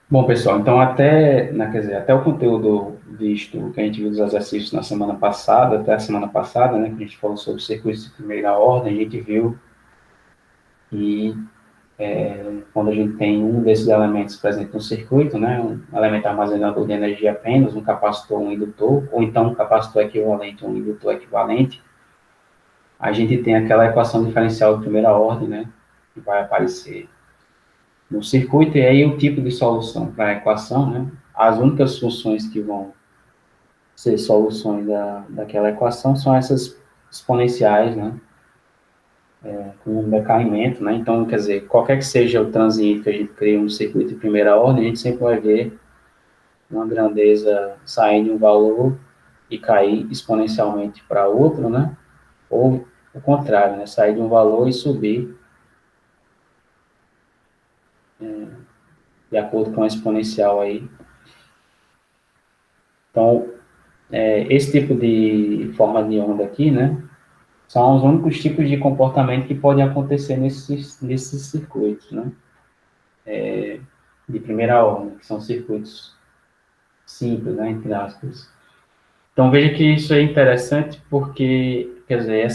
Bom, pessoal, então quer dizer, até o conteúdo visto, que a gente viu dos exercícios na semana passada, até a semana passada, né, que a gente falou sobre circuitos de primeira ordem, a gente viu que quando a gente tem um desses elementos presente no circuito, né, um elemento armazenador de energia apenas, um capacitor, um indutor, ou então um capacitor equivalente, um indutor equivalente, a gente tem aquela equação diferencial de primeira ordem, né, que vai aparecer no circuito, e aí o tipo de solução para a equação, né, as únicas funções que vão ser soluções daquela equação são essas exponenciais, né, com um decaimento, né, então, quer dizer, qualquer que seja o transiente que a gente cria um circuito de primeira ordem, a gente sempre vai ver uma grandeza sair de um valor e cair exponencialmente para outro, né, ou o contrário, né, sair de um valor e subir de acordo com a exponencial aí. Então, esse tipo de forma de onda aqui, né, são os únicos tipos de comportamento que podem acontecer nesses circuitos, né? De primeira ordem, que são circuitos simples, né, entre aspas. Então veja que isso é interessante porque, quer dizer,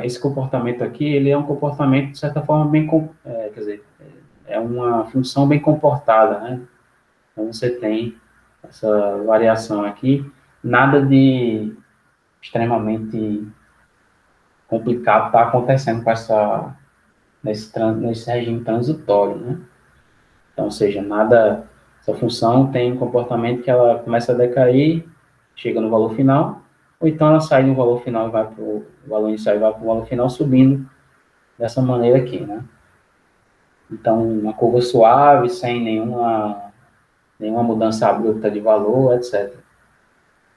esse comportamento aqui, ele é um comportamento, de certa forma, quer dizer, é uma função bem comportada, né? Então você tem essa variação aqui, nada de extremamente complicado está acontecendo com nesse regime transitório, né? Então, ou seja, essa função tem um comportamento que ela começa a decair, chega no valor final, ou então ela sai do valor final e vai para o valor inicial e vai para o valor final subindo dessa maneira aqui, né? Então, uma curva suave, sem nenhuma mudança abrupta de valor, etc.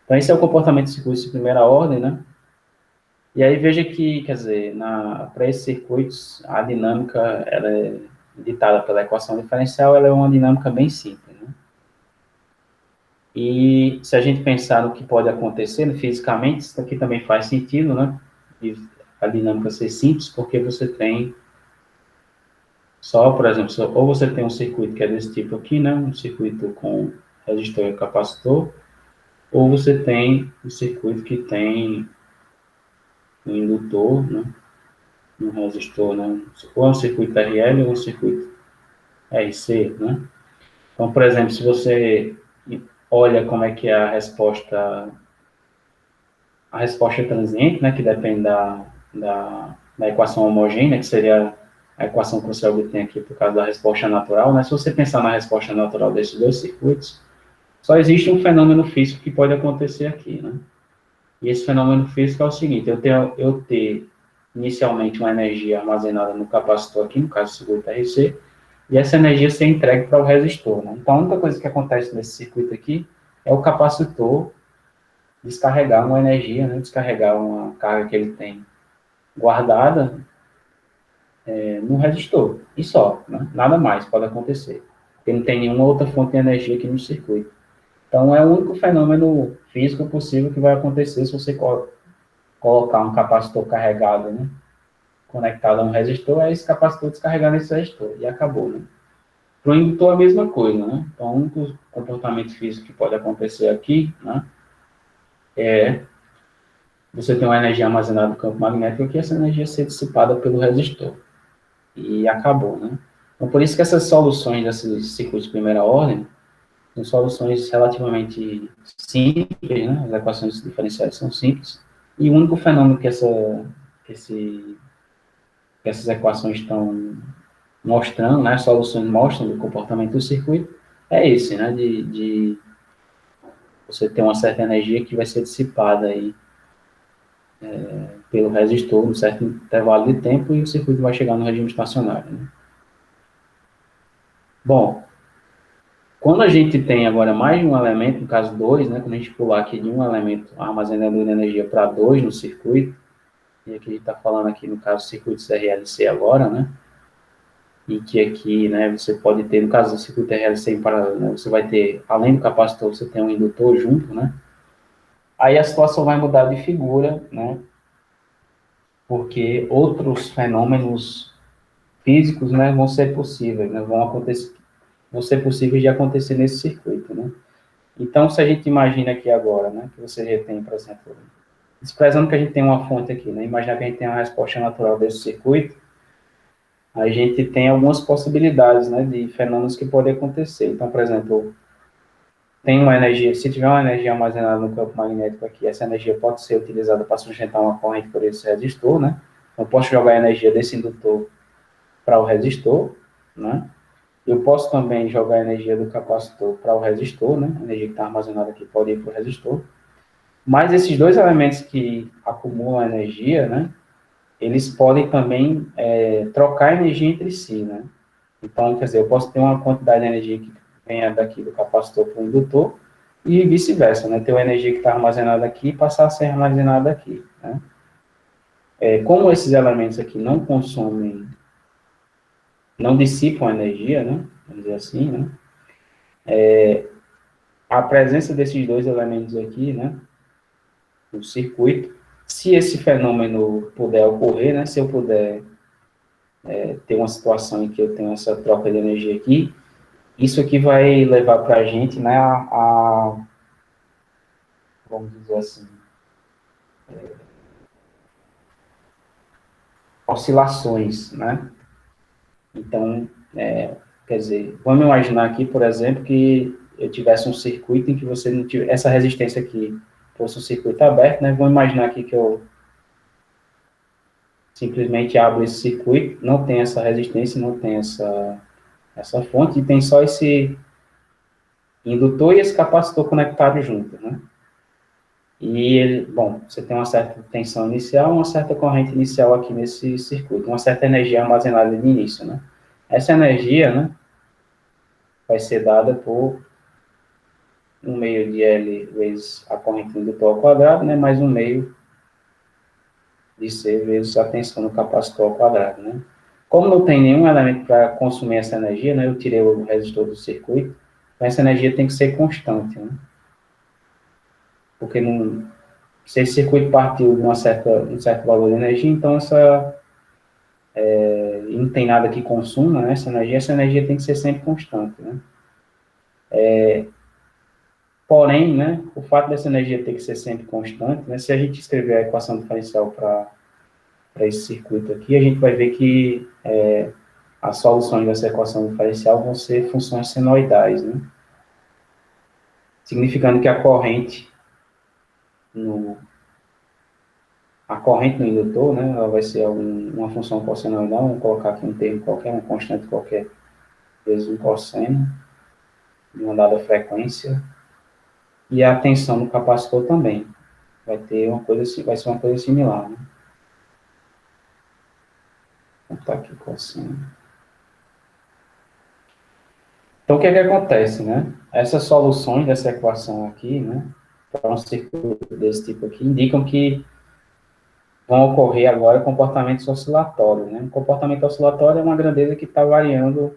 Então, esse é o comportamento de circuito de primeira ordem, né? E aí veja que, quer dizer, para esses circuitos, a dinâmica, ela é ditada pela equação diferencial, ela é uma dinâmica bem simples, né? E se a gente pensar no que pode acontecer fisicamente, isso aqui também faz sentido, né? A dinâmica ser simples, porque você tem só, por exemplo, ou você tem um circuito que é desse tipo aqui, né? Um circuito com resistor e capacitor, ou você tem um circuito que tem um indutor, né? Um resistor, né? Ou é um circuito RL ou um circuito RC, né? Então, por exemplo, se você olha como é que é a resposta transiente, né, que depende da equação homogênea, que seria a equação que você obtém aqui por causa da resposta natural, né? Se você pensar na resposta natural desses dois circuitos, só existe um fenômeno físico que pode acontecer aqui, né? E esse fenômeno físico é o seguinte: eu ter inicialmente uma energia armazenada no capacitor aqui, no caso do circuito RC, e essa energia ser entregue para o resistor, né? Então, a única coisa que acontece nesse circuito aqui é o capacitor descarregar uma energia, né? Descarregar uma carga que ele tem guardada no resistor, e só, né? Nada mais pode acontecer, porque não tem nenhuma outra fonte de energia aqui no circuito. Então, é o único fenômeno físico possível que vai acontecer se você colocar um capacitor carregado, né, conectado a um resistor, é esse capacitor descarregar nesse resistor, e acabou, né? Para o indutor, a mesma coisa, né? Então, o único comportamento físico que pode acontecer aqui, né, é você ter uma energia armazenada no campo magnético e essa energia ser dissipada pelo resistor. E acabou, né? Então, por isso que essas soluções desses circuitos de primeira ordem são soluções relativamente simples, né? As equações diferenciais são simples. E o único fenômeno que, esse, que essas equações estão mostrando, né? As soluções mostram do comportamento do circuito, é esse, né? De você ter uma certa energia que vai ser dissipada aí pelo resistor, um certo intervalo de tempo, e o circuito vai chegar no regime estacionário, né? Bom, quando a gente tem agora mais de um elemento, no caso dois, né, quando a gente pular aqui de um elemento armazenador de energia para dois no circuito, e aqui a gente está falando aqui no caso circuitos RLC agora, né, e que aqui, né, você pode ter, no caso do circuito RLC em paralelo, né, você vai ter, além do capacitor, você tem um indutor junto, né, aí a situação vai mudar de figura, né, porque outros fenômenos físicos, né, vão ser possíveis, né, vão ser possíveis de acontecer nesse circuito, né? Então, se a gente imagina aqui agora, né, que você já tem, por exemplo, desprezando que a gente tem uma fonte aqui, né, imaginar que a gente tem uma resposta natural desse circuito, a gente tem algumas possibilidades, né, de fenômenos que podem acontecer. Então, por exemplo, tem uma energia, se tiver uma energia armazenada no campo magnético aqui, essa energia pode ser utilizada para sustentar uma corrente por esse resistor, né? Então, eu posso jogar a energia desse indutor para o resistor, né? Eu posso também jogar a energia do capacitor para o resistor, né? A energia que está armazenada aqui pode ir para o resistor. Mas esses dois elementos que acumulam energia, né? Eles podem também trocar energia entre si, né? Então, quer dizer, eu posso ter uma quantidade de energia que venha daqui do capacitor para o indutor e vice-versa, né? Ter uma energia que está armazenada aqui e passar a ser armazenada aqui, né? Como esses elementos aqui não consomem, não dissipam energia, né? Vamos dizer assim, né? A presença desses dois elementos aqui, né? No circuito, se esse fenômeno puder ocorrer, né? Se eu puder ter uma situação em que eu tenho essa troca de energia aqui, isso aqui vai levar para a gente, né, vamos dizer assim, oscilações, né? Então, quer dizer, vamos imaginar aqui, por exemplo, que eu tivesse um circuito em que você não tivesse, essa resistência aqui fosse um circuito aberto, né? Vamos imaginar aqui que eu simplesmente abro esse circuito, não tem essa resistência, não tem essa fonte, e tem só esse indutor e esse capacitor conectados juntos, né? E ele, bom, você tem uma certa tensão inicial, uma certa corrente inicial aqui nesse circuito, uma certa energia armazenada de início, né? Essa energia, né, vai ser dada por 1/2 de L vezes a corrente indutor ao quadrado, né, mais 1/2 de C vezes a tensão no capacitor ao quadrado, né? Como não tem nenhum elemento para consumir essa energia, né, eu tirei o resistor do circuito, então essa energia tem que ser constante, né? Porque não, se esse circuito partiu de um certo valor de energia, então e não tem nada que consuma, né, essa energia tem que ser sempre constante, né? Porém, né, o fato dessa energia ter que ser sempre constante, né, se a gente escrever a equação diferencial para esse circuito aqui, a gente vai ver que as soluções dessa equação diferencial vão ser funções senoidais, né? Significando que no, a corrente no indutor, né, ela vai ser uma função cossenoidal, vamos colocar aqui um termo qualquer, uma constante qualquer, vezes um cosseno, de uma dada frequência, e a tensão no capacitor também. Vai ser uma coisa similar, né? Vou botar aqui cosseno. Então, o que é que acontece, né? Essas soluções dessa equação aqui, né, para um circuito desse tipo aqui, indicam que vão ocorrer agora comportamentos oscilatórios, né? Um comportamento oscilatório é uma grandeza que está variando,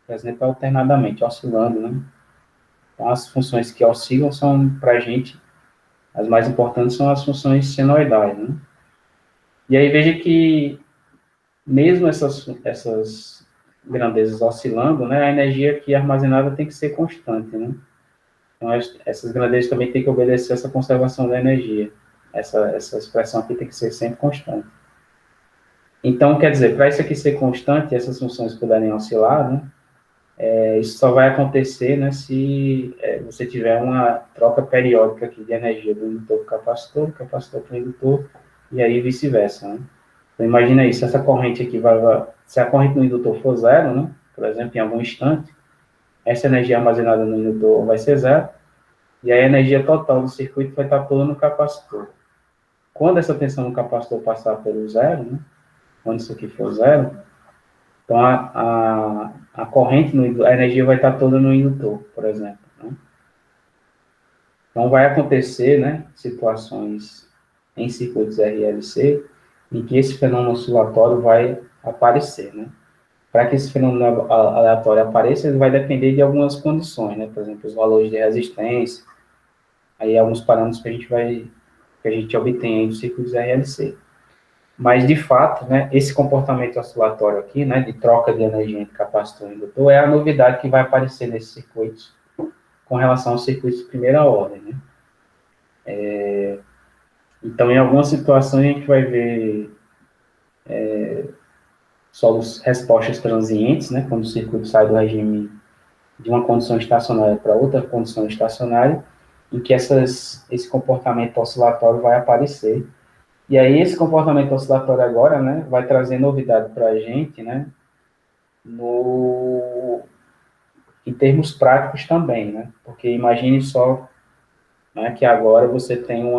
por exemplo, alternadamente, oscilando, né? Então, as funções que oscilam são, para a gente, as mais importantes são as funções senoidais, né? E aí veja que, mesmo essas grandezas oscilando, né, a energia aqui armazenada tem que ser constante, né? Então, essas grandezas também têm que obedecer essa conservação da energia. Essa expressão aqui tem que ser sempre constante. Então, quer dizer, para isso aqui ser constante, essas funções puderem oscilar, né, isso só vai acontecer, né, se você tiver uma troca periódica aqui de energia do indutor para o capacitor para o indutor, e aí vice-versa, né? Então, imagina isso, essa corrente aqui se a corrente no indutor for zero, né, por exemplo, em algum instante, essa energia armazenada no indutor vai ser zero, e a energia total do circuito vai estar toda no capacitor. Quando essa tensão no capacitor passar pelo zero, né, quando isso aqui for zero, então a corrente, a energia vai estar toda no indutor, por exemplo, né? Então vai acontecer, né, situações em circuitos RLC em que esse fenômeno oscilatório vai aparecer, né? Para que esse fenômeno aleatório apareça, ele vai depender de algumas condições, né? Por exemplo, os valores de resistência, aí alguns parâmetros que a gente obtém aí dos circuitos RLC. Mas, de fato, né, esse comportamento oscilatório aqui, né, de troca de energia entre capacitor e indutor, é a novidade que vai aparecer nesses circuitos com relação aos circuitos de primeira ordem, né? Então, em algumas situações, a gente vai ver só respostas transientes, né, quando o circuito sai do regime de uma condição estacionária para outra condição estacionária, em que esse comportamento oscilatório vai aparecer. E aí, esse comportamento oscilatório agora, né, vai trazer novidade para a gente, né, no, em termos práticos também, né, porque imagine só, né, que agora você tem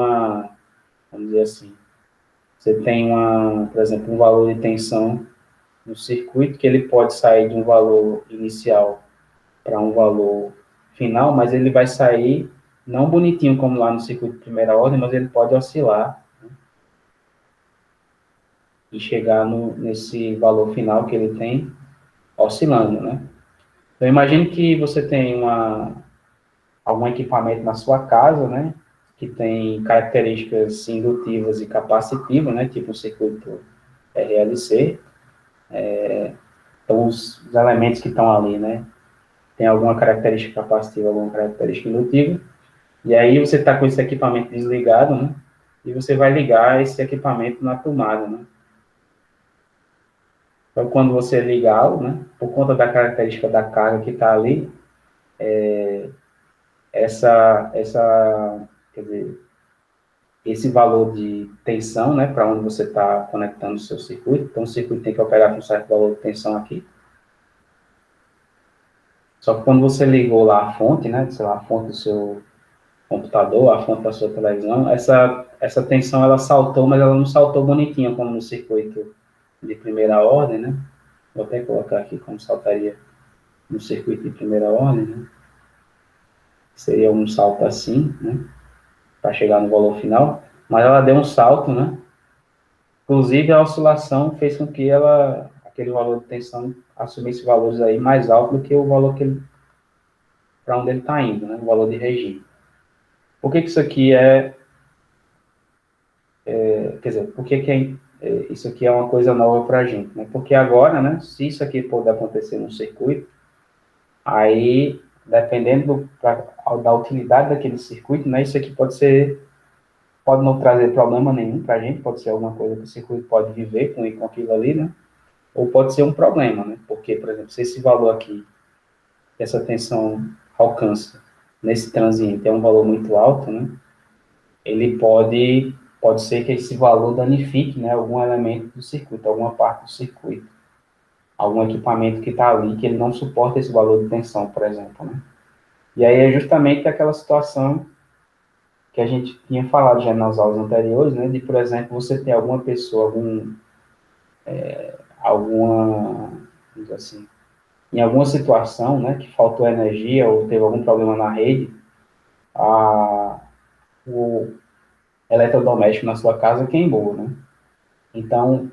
vamos dizer assim, você tem por exemplo, um valor de tensão no circuito que ele pode sair de um valor inicial para um valor final, mas ele vai sair não bonitinho como lá no circuito de primeira ordem, mas ele pode oscilar, né, e chegar nesse valor final que ele tem oscilando, né? Então, imagine que você tem algum equipamento na sua casa, né, que tem características indutivas e capacitivas, né, tipo um circuito RLC. Então, os elementos que estão ali, né, tem alguma característica capacitiva, alguma característica indutiva, e aí você está com esse equipamento desligado, né, e você vai ligar esse equipamento na tomada, né. Então, quando você ligá-lo, né, por conta da característica da carga que está ali, quer dizer, esse valor de tensão, né, para onde você está conectando o seu circuito, então o circuito tem que operar com um certo valor de tensão aqui. Só que quando você ligou lá a fonte, né, sei lá, a fonte do seu computador, a fonte da sua televisão, essa tensão ela saltou, mas ela não saltou bonitinha como no circuito de primeira ordem, né? Vou até colocar aqui como saltaria no circuito de primeira ordem, né? Seria um salto assim, né, para chegar no valor final, mas ela deu um salto, né? Inclusive, a oscilação fez com que aquele valor de tensão assumisse valores aí mais altos do que o valor para onde ele está indo, né? O valor de regime. Por que isso aqui quer dizer, por que isso aqui é uma coisa nova para a gente, né? Porque agora, né, se isso aqui pode acontecer no circuito, aí, dependendo da utilidade daquele circuito, né, isso aqui pode não trazer problema nenhum para a gente, pode ser alguma coisa que o circuito pode viver com aquilo ali, né? Ou pode ser um problema, né? Porque, por exemplo, se esse valor aqui, que essa tensão alcança nesse transiente é um valor muito alto, né? Ele pode ser que esse valor danifique, né, algum elemento do circuito, alguma parte do circuito, algum equipamento que está ali que ele não suporta esse valor de tensão, por exemplo, né? E aí é justamente aquela situação que a gente tinha falado já nas aulas anteriores, né, de, por exemplo, você ter alguma pessoa, alguma, assim, em alguma situação, né, que faltou energia ou teve algum problema na rede, o eletrodoméstico na sua casa queimou, né? Então,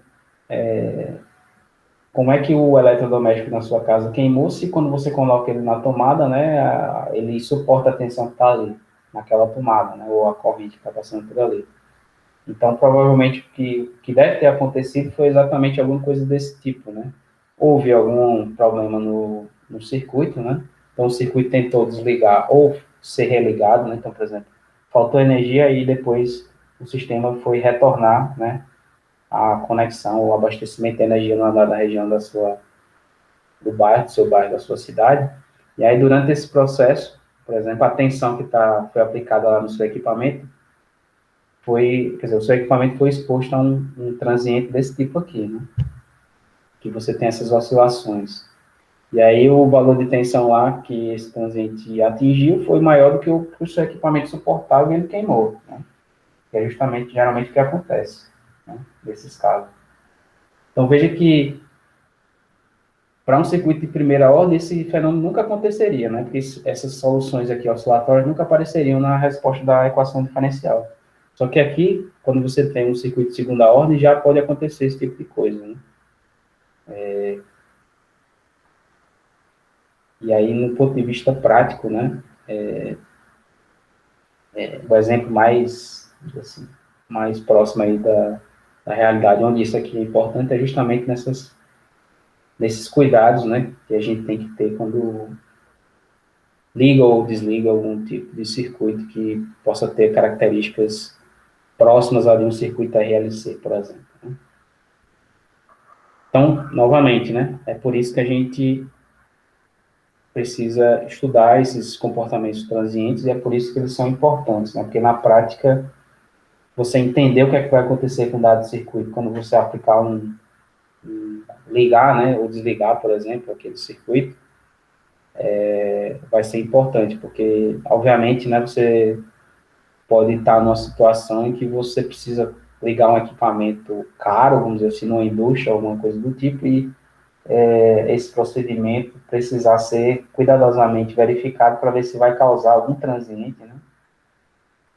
como é que o eletrodoméstico na sua casa queimou se quando você coloca ele na tomada, né, ele suporta a tensão que está ali, naquela tomada, né, ou a corrente que está passando por ali. Então, provavelmente, o que deve ter acontecido foi exatamente alguma coisa desse tipo, né? Houve algum problema no circuito, né? Então, o circuito tentou desligar ou ser religado, né? Então, por exemplo, faltou energia e depois o sistema foi retornar, né, a conexão, o abastecimento de energia na dada região do bairro, do seu bairro, da sua cidade. E aí, durante esse processo, por exemplo, a tensão que foi aplicada lá no seu equipamento quer dizer, o seu equipamento foi exposto a um transiente desse tipo aqui, né? Que você tem essas oscilações. E aí o valor de tensão lá que esse transiente atingiu foi maior do que que o seu equipamento suportava e ele queimou, né? Que é justamente, geralmente, o que acontece, né, nesses casos. Então veja que para um circuito de primeira ordem, esse fenômeno nunca aconteceria, né? Porque essas soluções aqui oscilatórias nunca apareceriam na resposta da equação diferencial. Só que aqui, quando você tem um circuito de segunda ordem, já pode acontecer esse tipo de coisa, né? E aí, no ponto de vista prático, né? O exemplo mais, assim, mais próximo aí da realidade, onde isso aqui é importante, é justamente nesses cuidados, né, que a gente tem que ter quando liga ou desliga algum tipo de circuito que possa ter características próximas a de um circuito RLC, por exemplo. Né? Então, novamente, né, é por isso que a gente precisa estudar esses comportamentos transientes e é por isso que eles são importantes, né, porque na prática, você entender o que é que vai acontecer com dado circuito quando você aplicar ligar, né, ou desligar, por exemplo, aquele circuito, vai ser importante, porque, obviamente, né, você pode estar numa situação em que você precisa ligar um equipamento caro, vamos dizer assim, numa indústria, alguma coisa do tipo, e esse procedimento precisar ser cuidadosamente verificado para ver se vai causar algum transiente, né?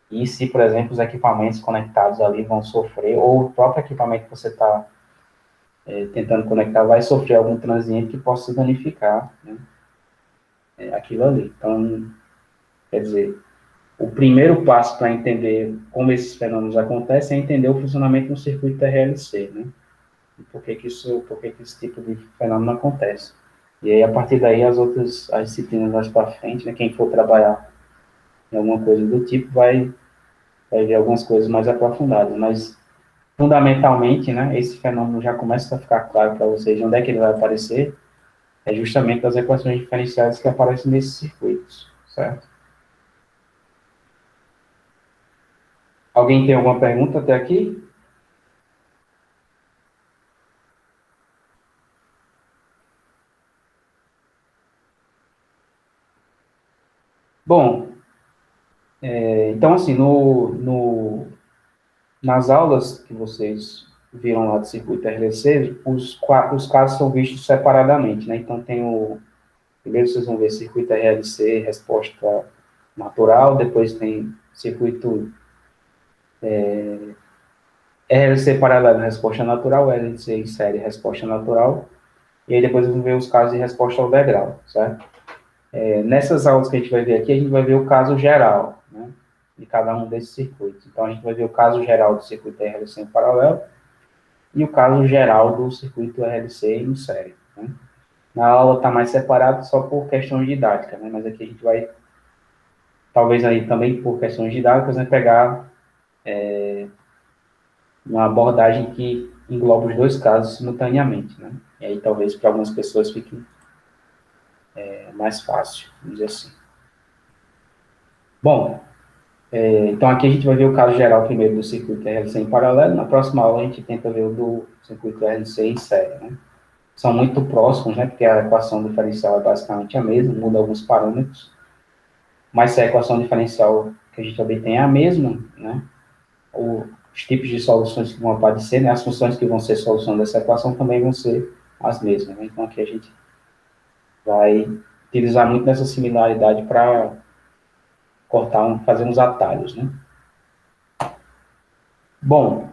E se, por exemplo, os equipamentos conectados ali vão sofrer, ou o próprio equipamento que você está tentando conectar vai sofrer algum transiente que possa danificar, né, aquilo ali. Então, quer dizer, o primeiro passo para entender como esses fenômenos acontecem é entender o funcionamento do circuito RLC, né? E por que que esse tipo de fenômeno acontece. E aí, a partir daí, as disciplinas mais para frente, né, quem for trabalhar em alguma coisa do tipo, vai ver algumas coisas mais aprofundadas. Mas, fundamentalmente, né, esse fenômeno já começa a ficar claro para vocês de onde é que ele vai aparecer, é justamente das equações diferenciais que aparecem nesses circuitos, certo? Alguém tem alguma pergunta até aqui? Bom, então, assim, nas aulas que vocês viram lá do circuito RLC, os casos são vistos separadamente, né? Então, primeiro vocês vão ver circuito RLC, resposta natural, depois tem circuito RLC paralelo, resposta natural, RLC em série, resposta natural, e aí depois vão ver os casos de resposta ao degrau, certo? Nessas aulas que a gente vai ver aqui, a gente vai ver o caso geral, né, de cada um desses circuitos. Então, a gente vai ver o caso geral do circuito RLC em paralelo e o caso geral do circuito RLC em série. Né? Na aula está mais separado só por questões didáticas, né, mas aqui a gente vai, talvez aí também por questões didáticas, né, pegar uma abordagem que engloba os dois casos simultaneamente. Né? E aí talvez para algumas pessoas fique mais fácil, vamos dizer assim. Bom, então, aqui a gente vai ver o caso geral primeiro do circuito RLC em paralelo. Na próxima aula, a gente tenta ver o do circuito RLC em série. Né? São muito próximos, né? Porque a equação diferencial é basicamente a mesma, muda alguns parâmetros. Mas se a equação diferencial que a gente obtém é a mesma, né? Os tipos de soluções que vão aparecer, né? As funções que vão ser solução dessa equação também vão ser as mesmas. Né? Então, aqui a gente vai utilizar muito dessa similaridade para fazer uns atalhos, né? Bom,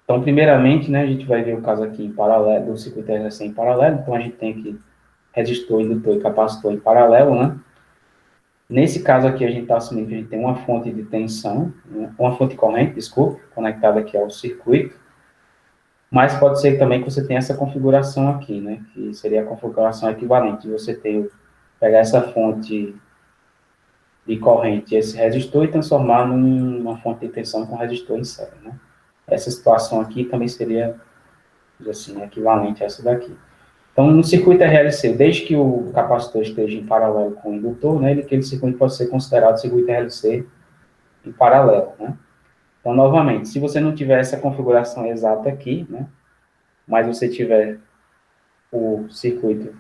então, primeiramente, né, a gente vai ver o caso aqui em paralelo, do circuito RLC em paralelo. Então, a gente tem aqui resistor, indutor e capacitor em paralelo, né? Nesse caso aqui, a gente está assumindo que a gente tem uma fonte de tensão, né, uma fonte corrente, desculpe, conectada aqui ao circuito. Mas pode ser também que você tenha essa configuração aqui, né? Que seria a configuração equivalente. Você pegar essa fonte de corrente, esse resistor, e transformar numa fonte de tensão com resistor em série, né? Essa situação aqui também seria, assim, equivalente a essa daqui. Então, no circuito RLC, desde que o capacitor esteja em paralelo com o indutor, né, aquele circuito pode ser considerado circuito RLC em paralelo, né? Então, novamente, se você não tiver essa configuração exata aqui, né, mas você tiver o circuito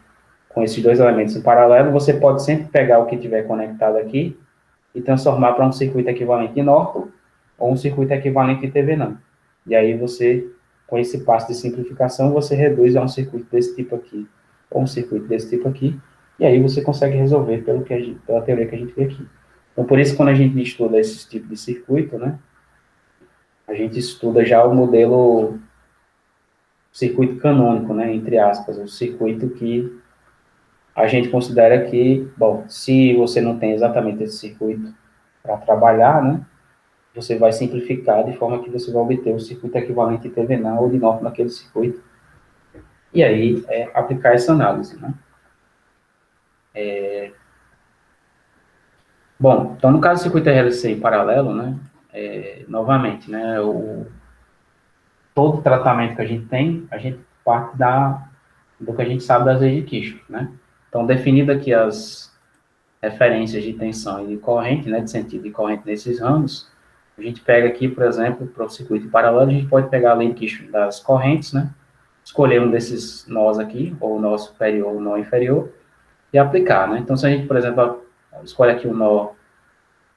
com esses dois elementos em paralelo, você pode sempre pegar o que tiver conectado aqui e transformar para um circuito equivalente de Norton ou um circuito equivalente de TV-NAND. E aí você, com esse passo de simplificação, você reduz a um circuito desse tipo aqui, ou um circuito desse tipo aqui, e aí você consegue resolver pela teoria que a gente vê aqui. Então, por isso, quando a gente estuda esse tipo de circuito, né, a gente estuda já o modelo circuito canônico, né, entre aspas, o circuito que a gente considera que, bom, se você não tem exatamente esse circuito para trabalhar, né, você vai simplificar de forma que você vai obter o circuito equivalente de TVNAR ou de NOR naquele circuito. E aí, aplicar essa análise, né? Bom, então no caso do circuito RLC em paralelo, né? Novamente, né? Todo tratamento que a gente parte do que a gente sabe das leis de Kirchhoff, né? Então, definido aqui as referências de tensão e de corrente, né, de sentido de corrente nesses ramos, a gente pega aqui, por exemplo, para o circuito paralelo, a gente pode pegar a lei de Kirchhoff das correntes, né, escolher um desses nós aqui, ou o nó superior ou o nó inferior, e aplicar, né. Então, se a gente, por exemplo, escolhe aqui o nó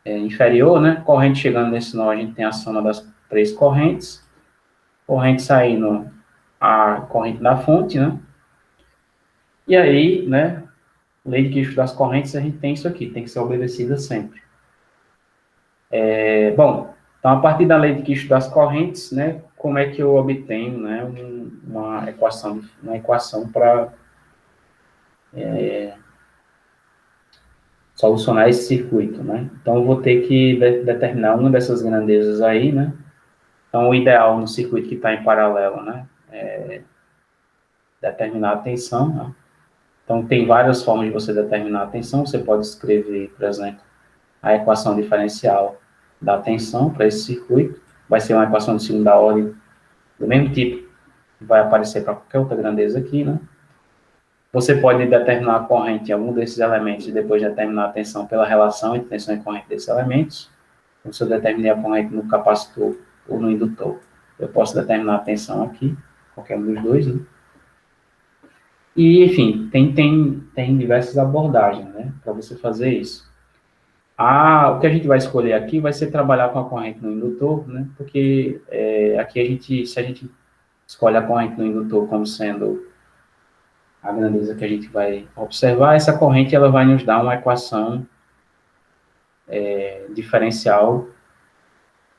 inferior, né, corrente chegando nesse nó, a gente tem a soma das três correntes, corrente saindo a corrente da fonte, né, e aí, né, lei de Kirchhoff das correntes, a gente tem isso aqui, tem que ser obedecida sempre. Bom, então a partir da lei de Kirchhoff das correntes, né, como é que eu obtenho, né, uma equação para solucionar esse circuito, né? Então eu vou ter que determinar uma dessas grandezas aí, né? Então o ideal no circuito que está em paralelo, né, é determinar a tensão, né? Então tem várias formas de você determinar a tensão. Você pode escrever, por exemplo, a equação diferencial da tensão para esse circuito. Vai ser uma equação de segunda ordem do mesmo tipo que vai aparecer para qualquer outra grandeza aqui, né? Você pode determinar a corrente em algum desses elementos e depois determinar a tensão pela relação entre tensão e corrente desses elementos. Então, se eu determinei a corrente no capacitor ou no indutor, eu posso determinar a tensão aqui, qualquer um dos dois, né? E, enfim, tem diversas abordagens, né, para você fazer isso. O que a gente vai escolher aqui vai ser trabalhar com a corrente no indutor, né, porque aqui se a gente escolhe a corrente no indutor como sendo a grandeza que a gente vai observar, essa corrente ela vai nos dar uma equação diferencial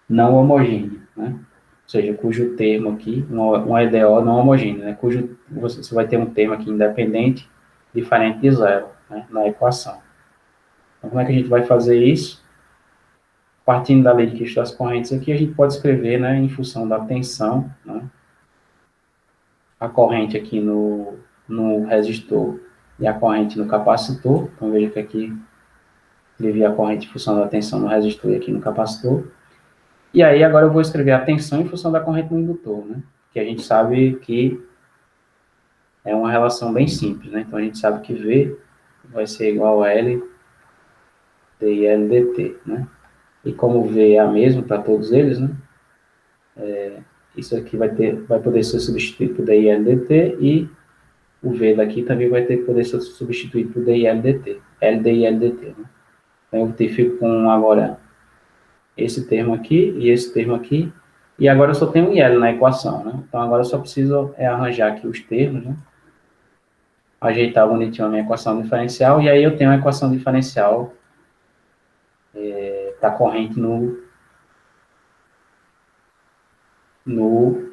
não homogênea, né? Ou seja, cujo termo aqui, um EDO não homogêneo, né? Cujo você vai ter um termo aqui independente, diferente de zero, né, na equação. Então, como é que a gente vai fazer isso? Partindo da lei de Kirchhoff das correntes aqui, a gente pode escrever, né, em função da tensão, né, a corrente aqui no resistor e a corrente no capacitor. Então, veja que aqui escrevi a corrente em função da tensão no resistor e aqui no capacitor. E aí, agora eu vou escrever a tensão em função da corrente no indutor, né? Que a gente sabe que é uma relação bem simples, né? Então, a gente sabe que V vai ser igual a L dIL dt, né? E como V é a mesma para todos eles, né? Isso aqui vai poder ser substituído por dIL dt e o V daqui também vai ter que poder ser substituído por dIL dt, L dIL dt, né? Então, eu fico com agora esse termo aqui e esse termo aqui, e agora eu só tenho um IL na equação, né? Então, agora eu só preciso arranjar aqui os termos, né? Ajeitar bonitinho a minha equação diferencial, e aí eu tenho a equação diferencial da corrente no, no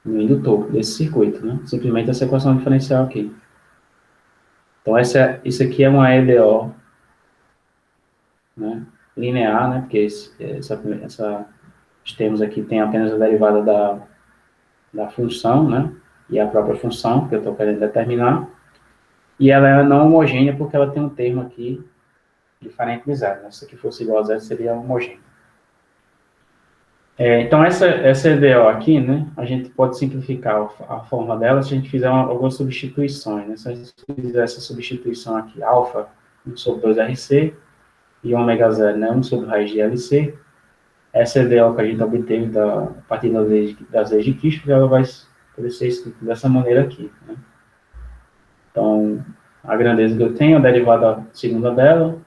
indutor desse circuito, né? Simplesmente essa equação diferencial aqui. Então, isso aqui é uma EDO, né, linear, né? Porque os termos aqui tem apenas a derivada da função, né? E a própria função que eu estou querendo determinar. E ela é não homogênea porque ela tem um termo aqui diferente de zero, né? Se aqui fosse igual a zero, seria homogêneo. Então, essa EDO aqui, né, a gente pode simplificar a forma dela se a gente fizer algumas substituições, né? Se a gente fizer essa substituição aqui, alfa 1 sobre 2RC e ômega zero, né, 1 sobre raiz de LC, essa EDO que a gente obteve a partir das leis de Kirchhoff, ela vai poder ser escrita dessa maneira aqui, né? Então, a grandeza que eu tenho, a derivada segunda dela,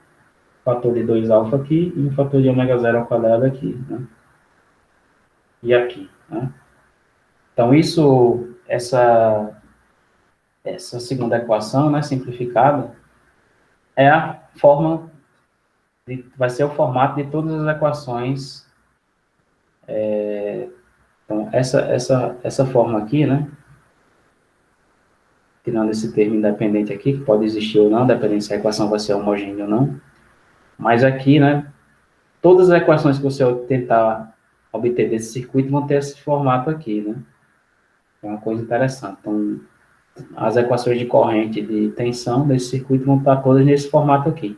fator de 2 alfa aqui e um fator de ômega zero ao quadrado aqui, né? E aqui, né? Então, essa segunda equação, né, simplificada, é a forma, vai ser o formato de todas as equações. Então, essa forma aqui, né, tirando esse termo independente aqui, que pode existir ou não, dependendo se a equação vai ser homogênea ou não, mas aqui, né, todas as equações que você tentar obter desse circuito vão ter esse formato aqui, né? É uma coisa interessante. Então, as equações de corrente e de tensão desse circuito vão estar todas nesse formato aqui.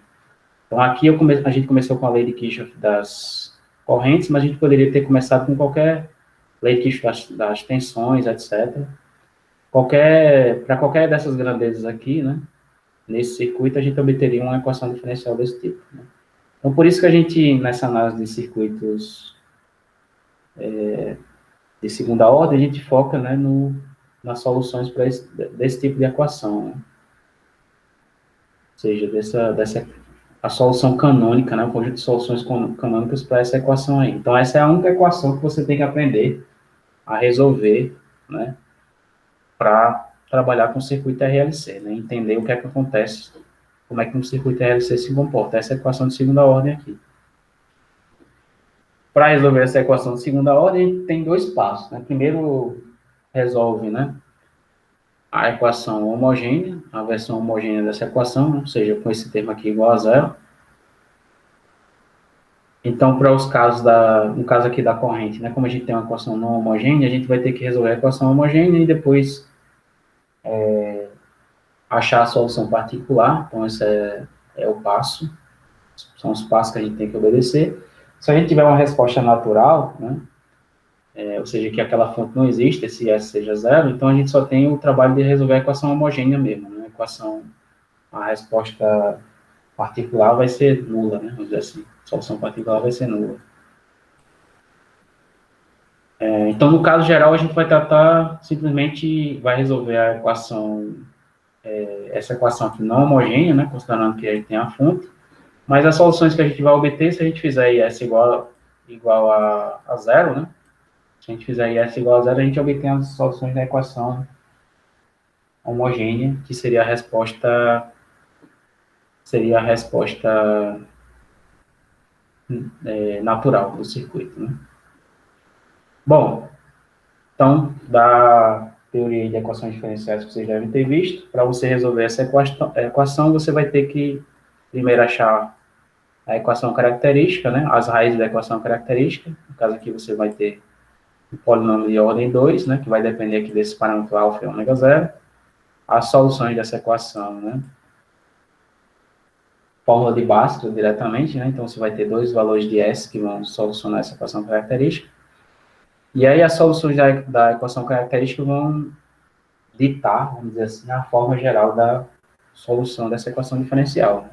Então, aqui a gente começou com a lei de Kirchhoff das correntes, mas a gente poderia ter começado com qualquer lei de Kirchhoff das tensões, etc. Para qualquer dessas grandezas aqui, né, nesse circuito, a gente obteria uma equação diferencial desse tipo. Né? Então, por isso que a gente, nessa análise de circuitos de segunda ordem, a gente foca, né, nas soluções desse tipo de equação. Né? Ou seja, a solução canônica, né, o conjunto de soluções canônicas para essa equação aí. Então, essa é a única equação que você tem que aprender a resolver, né, para trabalhar com o circuito RLC, né, entender o que é que acontece, como é que um circuito RLC se comporta. Essa é a equação de segunda ordem aqui. Para resolver essa equação de segunda ordem, a gente tem dois passos. Né? Primeiro, resolve, né, a equação homogênea, a versão homogênea dessa equação, ou seja, com esse termo aqui igual a zero. Então, para os casos no caso aqui da corrente, né, como a gente tem uma equação não homogênea, a gente vai ter que resolver a equação homogênea e depois achar a solução particular. Então, esse é o passo, são os passos que a gente tem que obedecer. Se a gente tiver uma resposta natural, né, ou seja, que aquela fonte não existe, esse S seja zero, então a gente só tem o trabalho de resolver a equação homogênea mesmo, né, a resposta particular vai ser nula, né, vamos dizer assim, a solução particular vai ser nula. Então, no caso geral, a gente vai tratar, simplesmente vai resolver a equação, essa equação aqui não homogênea, né, considerando que a gente tem a fonte, mas as soluções que a gente vai obter, se a gente fizer IS igual a zero, né, se a gente fizer IS igual a zero, a gente obtém as soluções da equação homogênea, que seria a resposta natural do circuito, né. Bom, então, da teoria de equações diferenciais que vocês devem ter visto, para você resolver essa equação, você vai ter que primeiro achar a equação característica, né, as raízes da equação característica. No caso aqui, você vai ter o polinômio de ordem 2, né, que vai depender aqui desse parâmetro alfa e ômega zero, as soluções dessa equação, né, fórmula de Bhaskara diretamente, né, então você vai ter dois valores de S que vão solucionar essa equação característica, e aí as soluções da equação característica vão ditar, vamos dizer assim, a forma geral da solução dessa equação diferencial.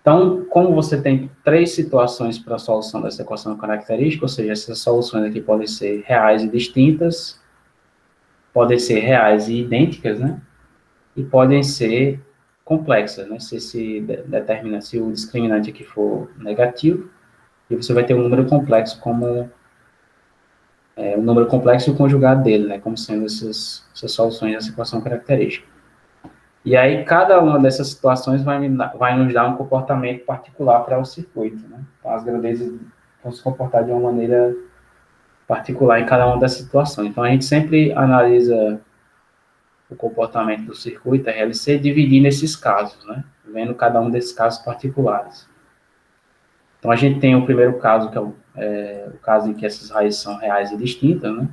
Então, como você tem três situações para a solução dessa equação característica, ou seja, essas soluções aqui podem ser reais e distintas, podem ser reais e idênticas, né? E podem ser complexas, né? Se o discriminante aqui for negativo, e você vai ter um número complexo como o número complexo e o conjugado dele, né? Como sendo essas soluções dessa equação característica. E aí, cada uma dessas situações vai nos dar um comportamento particular para o circuito, né? Então, as grandezas vão se comportar de uma maneira particular em cada uma dessas situações. Então, a gente sempre analisa o comportamento do circuito, RLC, dividindo esses casos, né? Vendo cada um desses casos particulares. Então, a gente tem o primeiro caso, que é o caso em que essas raízes são reais e distintas, né?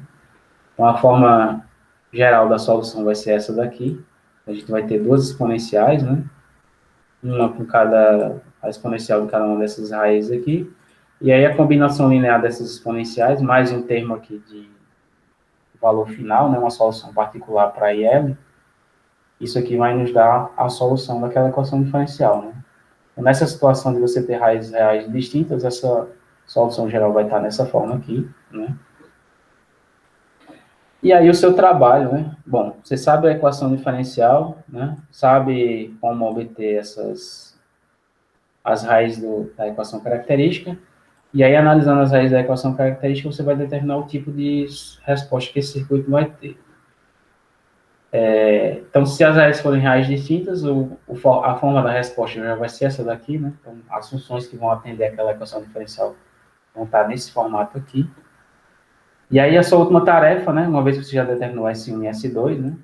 Então, a forma geral da solução vai ser essa daqui. A gente vai ter duas exponenciais, né? Uma com a exponencial de cada uma dessas raízes aqui. E aí a combinação linear dessas exponenciais, mais um termo aqui de valor final, né? Uma solução particular para IL. Isso aqui vai nos dar a solução daquela equação diferencial, né? Então, nessa situação de você ter raízes reais distintas, essa solução geral vai estar nessa forma aqui, né? E aí o seu trabalho, né? Bom, você sabe a equação diferencial, né? Sabe como obter as raízes da equação característica, e aí analisando as raízes da equação característica, você vai determinar o tipo de resposta que esse circuito vai ter. Então, se as raízes forem raízes distintas, a forma da resposta já vai ser essa daqui, né? Então, as funções que vão atender aquela equação diferencial vão estar nesse formato aqui. E aí, a sua última tarefa, né? Uma vez que você já determinou S1 e S2, né?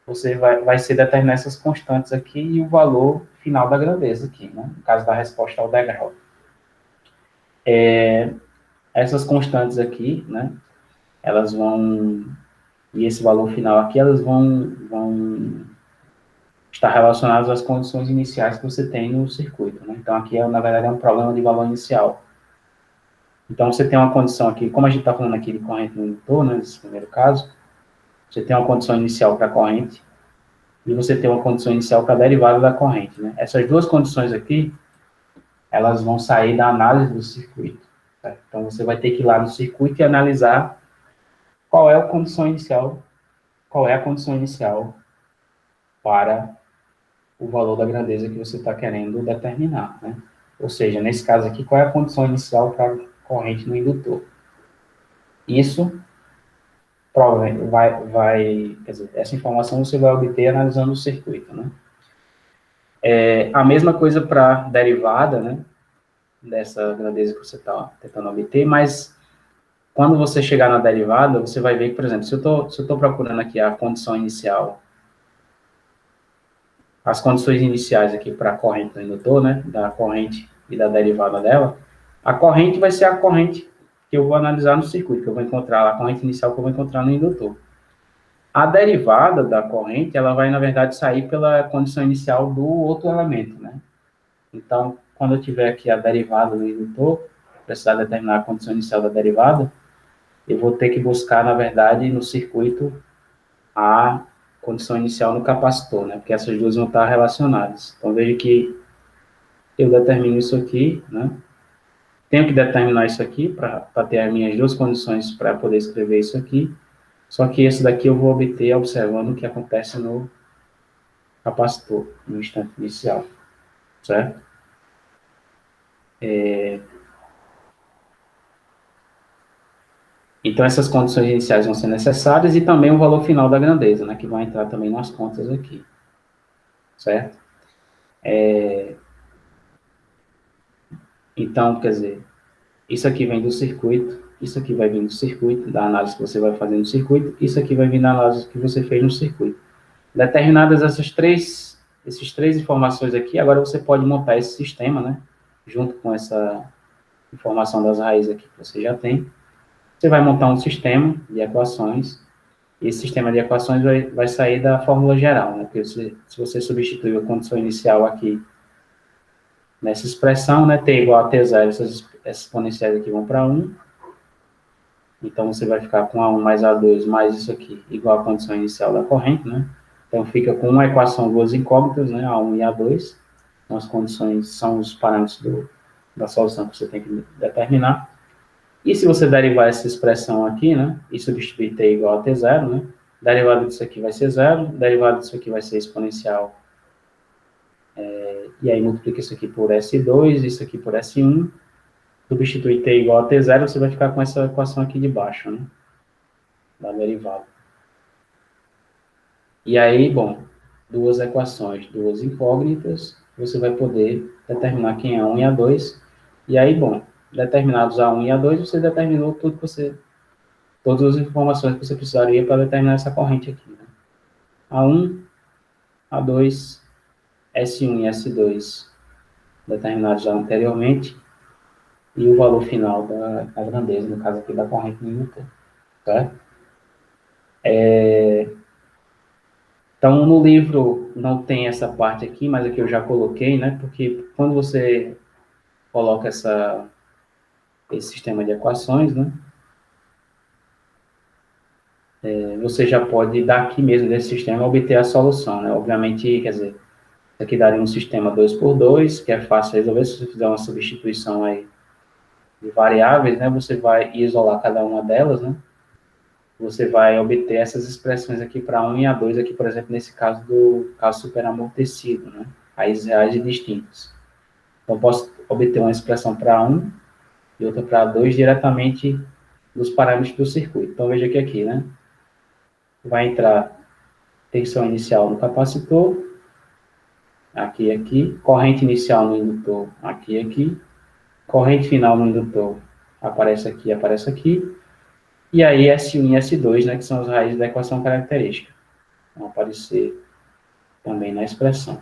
Você vai ser determinar essas constantes aqui e o valor final da grandeza aqui, né? No caso da resposta ao degrau. Essas constantes aqui, né, elas vão, e esse valor final aqui, elas vão estar relacionadas às condições iniciais que você tem no circuito, né? Então, aqui, na verdade, é um problema de valor inicial. Então, você tem uma condição aqui, como a gente está falando aqui de corrente no indutor, né, nesse primeiro caso, você tem uma condição inicial para a corrente, e você tem uma condição inicial para a derivada da corrente, né? Essas duas condições aqui, elas vão sair da análise do circuito. Tá? Então, você vai ter que ir lá no circuito e analisar qual é a condição inicial, para o valor da grandeza que você está querendo determinar, né? Ou seja, nesse caso aqui, qual é a condição inicial para a corrente no indutor? Isso quer dizer, essa informação você vai obter analisando o circuito, né? A mesma coisa para a derivada, né? Dessa grandeza que você está tentando obter, mas quando você chegar na derivada, você vai ver que, por exemplo, se eu estou procurando aqui a condição inicial, as condições iniciais aqui para a corrente do indutor, né, da corrente e da derivada dela, a corrente vai ser a corrente que eu vou analisar no circuito, que eu vou encontrar, a corrente inicial que eu vou encontrar no indutor. A derivada da corrente, ela vai, na verdade, sair pela condição inicial do outro elemento, né? Então, quando eu tiver aqui a derivada do indutor, precisar determinar a condição inicial da derivada, eu vou ter que buscar, na verdade, no circuito, a condição inicial no capacitor, né? Porque essas duas vão estar relacionadas. Então, veja que eu determino isso aqui, né? Tenho que determinar isso aqui para ter as minhas duas condições para poder escrever isso aqui. Só que esse daqui eu vou obter observando o que acontece no capacitor, no instante inicial, certo? Então, essas condições iniciais vão ser necessárias e também o valor final da grandeza, né? Que vai entrar também nas contas aqui, certo? Então, quer dizer, isso aqui vem do circuito, isso aqui vai vir do circuito, da análise que você vai fazer no circuito, isso aqui vai vir da análise que você fez no circuito. Determinadas essas três informações aqui, agora você pode montar esse sistema, né? Junto com essa informação das raízes aqui que você já tem. Você vai montar um sistema de equações, e esse sistema de equações vai sair da fórmula geral, né? Porque se você substituir a condição inicial aqui nessa expressão, né? T igual a T0, essas exponenciais aqui vão para 1, então você vai ficar com A1 mais A2 mais isso aqui, igual à condição inicial da corrente, né? Então fica com uma equação, duas incógnitas, né? A1 e A2, são as condições, são os parâmetros da solução que você tem que determinar. E se você derivar essa expressão aqui, né? E substituir T igual a T0, né? Derivada disso aqui vai ser zero, derivada disso aqui vai ser exponencial. E aí multiplica isso aqui por S2, isso aqui por S1, substituir T igual a T0, você vai ficar com essa equação aqui de baixo, né? Da derivada. E aí, bom, duas equações, duas incógnitas, você vai poder determinar quem é A1 e A2. E aí, bom, determinados A1 e A2, você determinou tudo que você, todas as informações que você precisaria para determinar essa corrente aqui. Né? A1, A2, S1 e S2 determinados já anteriormente, e o valor final da grandeza, no caso aqui da corrente no indutor. Certo? Então, no livro não tem essa parte aqui, mas aqui eu já coloquei, né? Porque quando você coloca esse sistema de equações, né? Você já pode, daqui mesmo desse sistema, obter a solução, né? Obviamente, quer dizer, isso aqui daria um sistema 2 por 2, que é fácil de resolver. Se você fizer uma substituição aí de variáveis, né? Você vai isolar cada uma delas, né? Você vai obter essas expressões aqui para 1 e A2, aqui, por exemplo, nesse caso do caso superamortecido, né? Raízes reais e distintas. Então, posso obter uma expressão para 1 e outra para 2 diretamente dos parâmetros do circuito. Então, veja que aqui, né? Vai entrar tensão inicial no capacitor, aqui, aqui. Corrente inicial no indutor, aqui, aqui. Corrente final no indutor, aparece aqui. E aí, S1 e S2, né? Que são as raízes da equação característica. Vão aparecer também na expressão.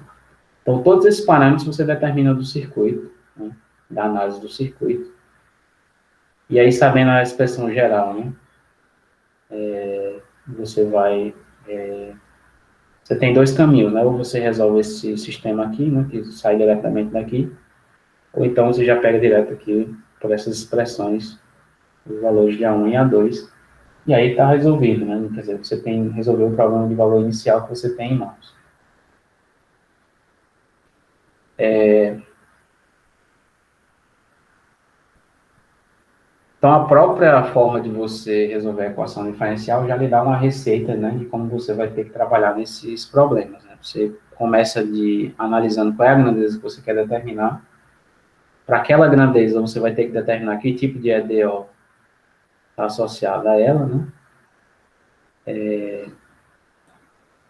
Então, todos esses parâmetros você determina do circuito, né? Da análise do circuito. E aí, sabendo a expressão geral, né, você vai... você tem dois caminhos, né? Ou você resolve esse sistema aqui, né, que sai diretamente daqui, ou então você já pega direto aqui por essas expressões, os valores de A1 e A2, e aí está resolvido, né? Quer dizer, você tem resolveu o problema de valor inicial que você tem em mãos. Então, a própria forma de você resolver a equação diferencial já lhe dá uma receita, né, de como você vai ter que trabalhar nesses problemas, né? Você começa analisando qual é a grandeza que você quer determinar. Para aquela grandeza, você vai ter que determinar que tipo de EDO está associado a ela, né?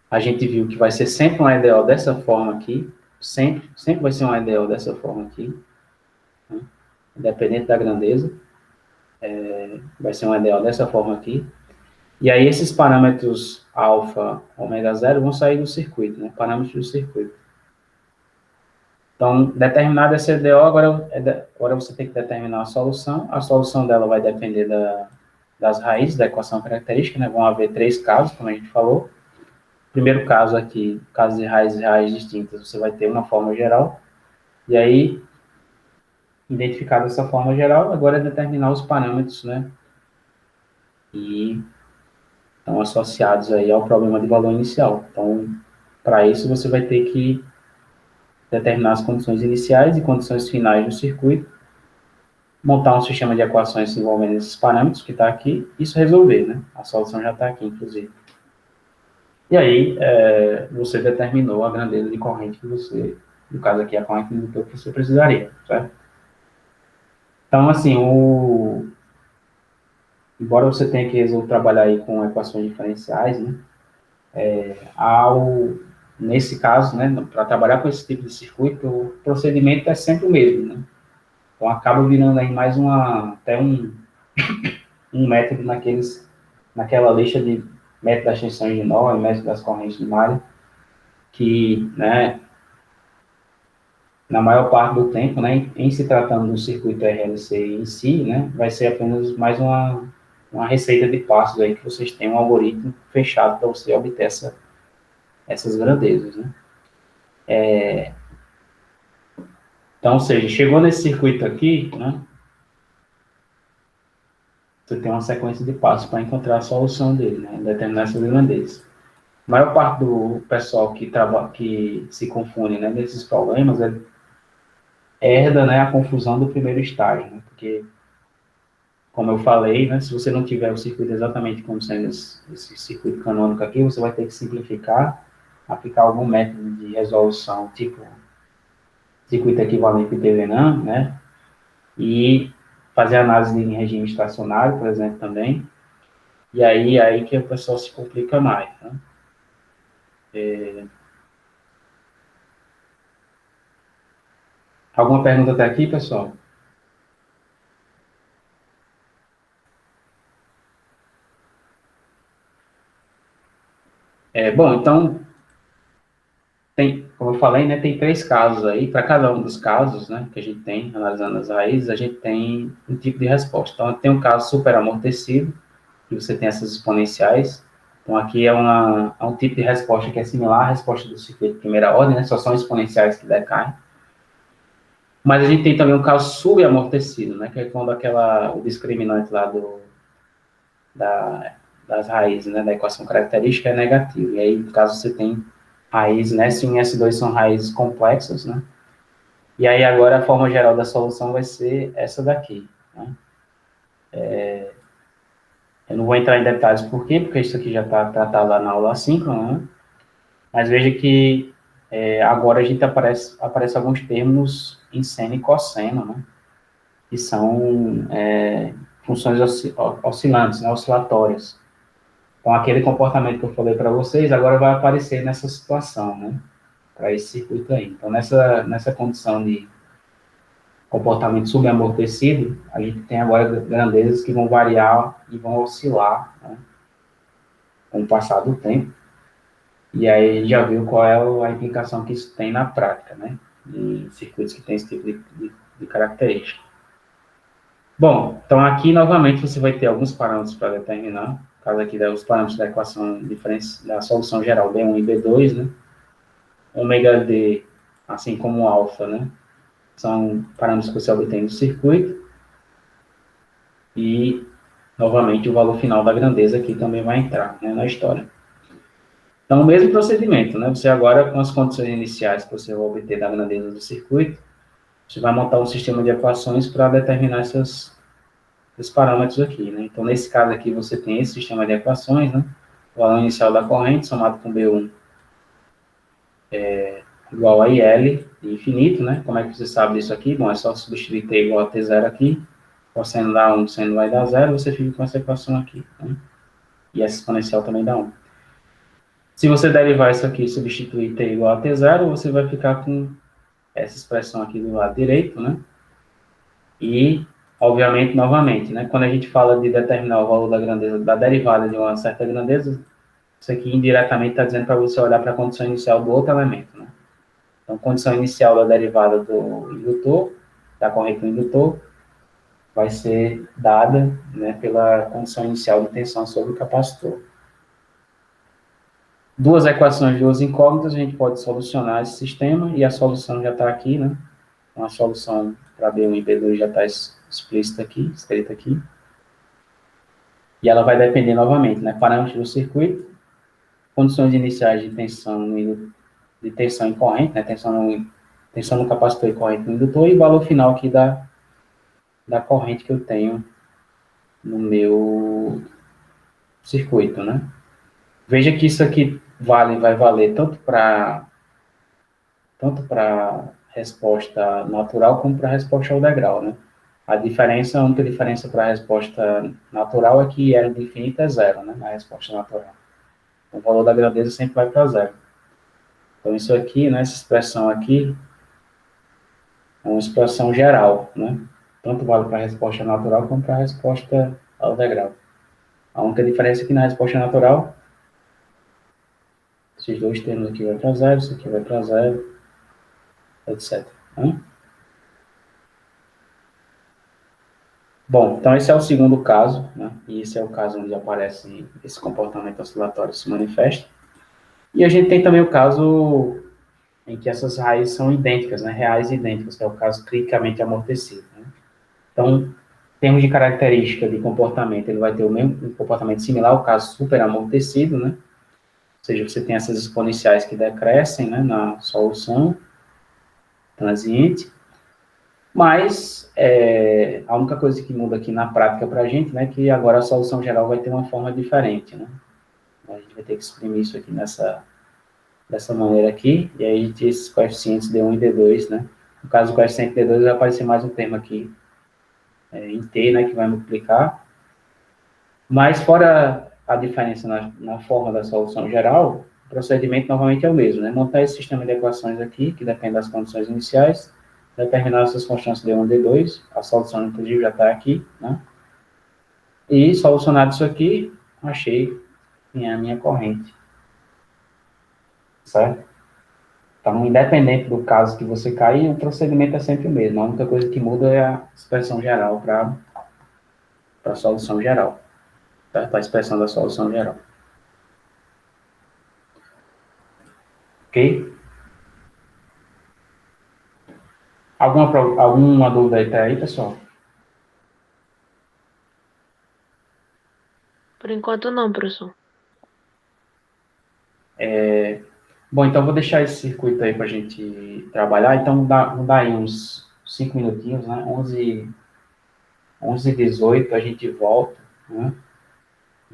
A gente viu que vai ser sempre um EDO dessa forma aqui, sempre vai ser um EDO dessa forma aqui, né? Independente da grandeza, vai ser um EDO dessa forma aqui. E aí esses parâmetros alfa, ômega zero vão sair do circuito, né? Parâmetros do circuito. Então, determinado esse EDO, agora você tem que determinar a solução dela vai depender das raízes da equação característica, né? Vão haver três casos, como a gente falou. Primeiro caso aqui, caso de raízes reais distintas, você vai ter uma forma geral, e aí, identificada essa forma geral, agora é determinar os parâmetros, né? E estão associados aí ao problema de valor inicial. Então, para isso, você vai ter que determinar as condições iniciais e condições finais do circuito, montar um sistema de equações envolvendo esses parâmetros que está aqui, e isso resolver, né? A solução já está aqui, inclusive. E aí, você determinou a grandeza de corrente que você, no caso aqui, a corrente indutor que você precisaria, certo? Então, assim, embora você tenha que trabalhar aí com equações diferenciais, né? Nesse caso, né, para trabalhar com esse tipo de circuito, o procedimento é sempre o mesmo, né? Então acaba virando aí mais até um método naquela lista de método das tensões de nó e método das correntes de malha, que, né, na maior parte do tempo, né, em se tratando do circuito RLC em si, né, vai ser apenas mais uma receita de passos aí que vocês têm um algoritmo fechado para você obter essas grandezas, né. Então, ou seja, chegou nesse circuito aqui, né, você tem uma sequência de passos para encontrar a solução dele, né, determinar essas grandezas. A maior parte do pessoal que se confunde, né, nesses problemas herda, né, a confusão do primeiro estágio, né, porque, como eu falei, né, se você não tiver o circuito exatamente como sendo esse circuito canônico aqui, você vai ter que simplificar, aplicar algum método de resolução, tipo circuito equivalente Thevenin, né, e fazer análise em regime estacionário, por exemplo, também, e aí que o pessoal se complica mais, né? Alguma pergunta até aqui, pessoal? Bom, então, como eu falei, né, tem três casos aí. Para cada um dos casos, né, que a gente tem, analisando as raízes, a gente tem um tipo de resposta. Então, tem um caso super amortecido, que você tem essas exponenciais. Então, aqui é um tipo de resposta que é similar à resposta do circuito de primeira ordem, né, só são exponenciais que decaem. Mas a gente tem também um caso subamortecido, né, que é quando o discriminante lá da, das raízes, né, da equação característica é negativo. E aí, no caso, você tem raízes, né, S1 e S2 são raízes complexas, né, e aí agora a forma geral da solução vai ser essa daqui, né. Eu não vou entrar em detalhes por quê, porque isso aqui já está tratado lá na aula assíncrona, né, mas veja que agora a gente aparece alguns termos em seno e cosseno, né, que são funções oscilantes, né, oscilatórias. Então, aquele comportamento que eu falei para vocês, agora vai aparecer nessa situação, né? Para esse circuito aí. Então, nessa condição de comportamento subamortecido, a gente tem agora grandezas que vão variar e vão oscilar, né, com o passar do tempo. E aí a gente já viu qual é a implicação que isso tem na prática, né? Em circuitos que têm esse tipo de característica. Bom, então aqui novamente você vai ter alguns parâmetros para determinar. No caso aqui, os parâmetros da equação da solução geral B1 e B2, né? Ômega D, assim como alfa, né? São parâmetros que você obtém do circuito. E, novamente, o valor final da grandeza aqui também vai entrar, né, na história. Então, o mesmo procedimento, né? Você agora, com as condições iniciais que você vai obter da grandeza do circuito, você vai montar um sistema de equações para determinar esses parâmetros aqui, né? Então, nesse caso aqui, você tem esse sistema de equações, né? O valor inicial da corrente somado com B1 igual a IL infinito, né? Como é que você sabe disso aqui? Bom, é só substituir T igual a T0 aqui, cosseno dá 1, seno vai dar 0, você fica com essa equação aqui, né? E essa exponencial também dá 1. Se você derivar isso aqui e substituir T igual a T0, você vai ficar com essa expressão aqui do lado direito, né? E, obviamente, novamente, né? Quando a gente fala de determinar o valor da grandeza, da derivada de uma certa grandeza, isso aqui indiretamente está dizendo para você olhar para a condição inicial do outro elemento, né? Então, condição inicial da derivada do indutor, da corrente do indutor, vai ser dada, né, pela condição inicial de tensão sobre o capacitor. Duas equações, duas incógnitas, a gente pode solucionar esse sistema, e a solução já está aqui, né? Então, a solução para B1 e B2 já está explícita aqui, escrita aqui. E ela vai depender novamente, né? Parâmetros do circuito, condições iniciais de tensão em corrente, né? Tensão no capacitor e corrente no indutor, e o valor final aqui da corrente que eu tenho no meu circuito, né? Veja que isso aqui vai valer tanto para resposta natural como para resposta ao degrau, né? A única diferença para a resposta natural é que L de infinito é zero, né? Na resposta natural. O valor da grandeza sempre vai para zero. Então, isso aqui, né, essa expressão aqui, é uma expressão geral, né? Tanto vale para a resposta natural como para a resposta ao degrau. A única diferença é que na resposta natural, esses dois termos aqui vai para zero, isso aqui vai para zero, etc. Né? Bom, então esse é o segundo caso, né? E esse é o caso onde aparece esse comportamento oscilatório se manifesta. E a gente tem também o caso em que essas raízes são idênticas, né? Reais e idênticas, que é o caso criticamente amortecido. Né? Então, em termos de característica de comportamento, ele vai ter o mesmo um comportamento similar ao caso superamortecido, né? Ou seja, você tem essas exponenciais que decrescem, né, na solução transiente. Mas a única coisa que muda aqui na prática para a gente, né, que agora a solução geral vai ter uma forma diferente, né? A gente vai ter que exprimir isso aqui dessa maneira aqui, e aí a gente tem esses coeficientes D1 e D2, né? No caso do coeficiente D2 vai aparecer mais um termo aqui em T, né, que vai multiplicar. Mas fora a diferença na forma da solução geral, o procedimento novamente é o mesmo, né? Montar esse sistema de equações aqui, que depende das condições iniciais, determinar essas constantes D1 e D2, a solução inclusive já está aqui, né? E solucionado isso aqui, achei a minha corrente, certo? Então, independente do caso que você cair, o procedimento é sempre o mesmo. A única coisa que muda é a expressão geral para a solução geral, certo? A expressão da solução geral. Ok? Alguma dúvida aí, tá aí, pessoal? Por enquanto não, professor. Bom, então vou deixar esse circuito aí para a gente trabalhar. Então, vamos dar aí uns 5 minutinhos, né? 11h18 a gente volta, né?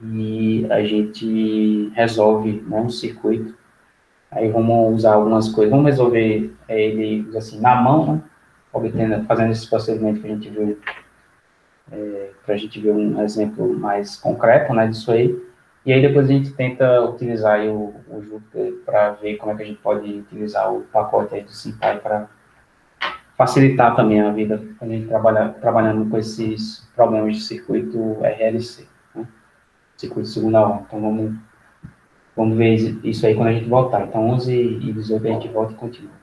E a gente resolve, né, um circuito. Aí vamos usar algumas coisas. Vamos resolver ele, assim, na mão, né? Fazendo esse procedimento que a gente viu, para a gente ver um exemplo mais concreto, né, disso aí. E aí depois a gente tenta utilizar aí o Jupyter para ver como é que a gente pode utilizar o pacote aí do SymPy para facilitar também a vida quando a gente trabalhando com esses problemas de circuito RLC, né? Circuito de segunda ordem. Então vamos ver isso aí quando a gente voltar. Então 11h18 a gente volta e continua.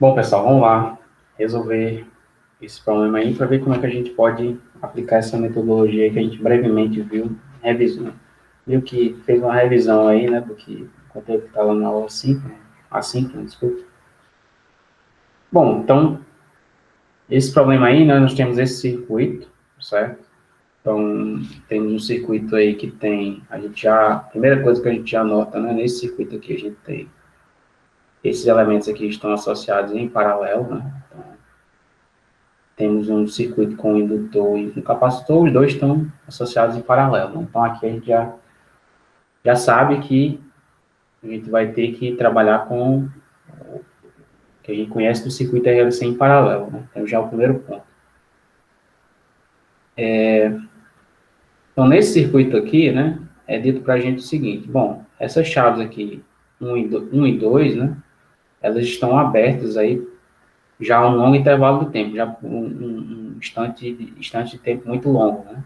Bom, pessoal, vamos lá resolver esse problema aí para ver como é que a gente pode aplicar essa metodologia que a gente brevemente viu, revisão. Viu que fez uma revisão aí, né, do que o conteúdo que está lá na aula 5, A5, desculpa. Bom, então, esse problema aí, né, nós temos esse circuito, certo? Então, temos um circuito aí que tem, a primeira coisa que a gente já nota, né, nesse circuito aqui, a gente tem esses elementos aqui estão associados em paralelo, né? Então, temos um circuito com indutor e um capacitor, os dois estão associados em paralelo. Né? Então, aqui a gente já sabe que a gente vai ter que trabalhar com o que a gente conhece do circuito RLC em paralelo. Né? Então, já é o primeiro ponto. Então, nesse circuito aqui, né, é dito para a gente o seguinte, bom, essas chaves aqui, 1 e 2, né, elas estão abertas aí já há um longo intervalo de tempo, já um instante de tempo muito longo, né?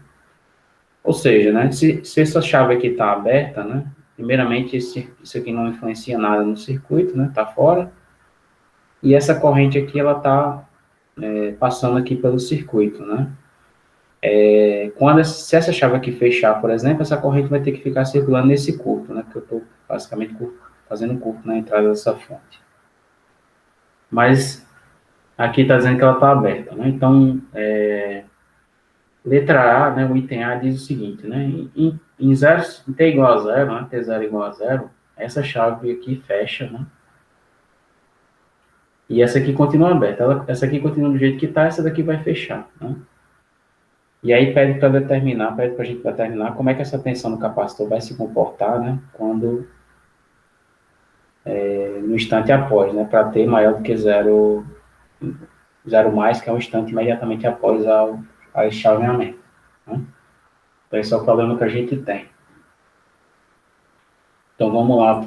Ou seja, né, se essa chave aqui está aberta, né, primeiramente isso aqui não influencia nada no circuito, né, está fora, e essa corrente aqui ela está passando aqui pelo circuito, né. Se essa chave aqui fechar, por exemplo, essa corrente vai ter que ficar circulando nesse curto, né, porque eu estou basicamente fazendo curto na entrada dessa fonte. Mas aqui está dizendo que ela está aberta, né, então letra A, né, o item A diz o seguinte, né, em t igual a zero, né, t0 igual a zero, essa chave aqui fecha, né, e essa aqui continua aberta. Essa aqui continua do jeito que está, essa daqui vai fechar, né. E aí pede para a gente determinar como é que essa tensão no capacitor vai se comportar, né, quando, no instante após, né, para T maior do que zero, zero mais, que é o instante imediatamente após ao chaveamento, né. Então esse é o problema que a gente tem. Então vamos lá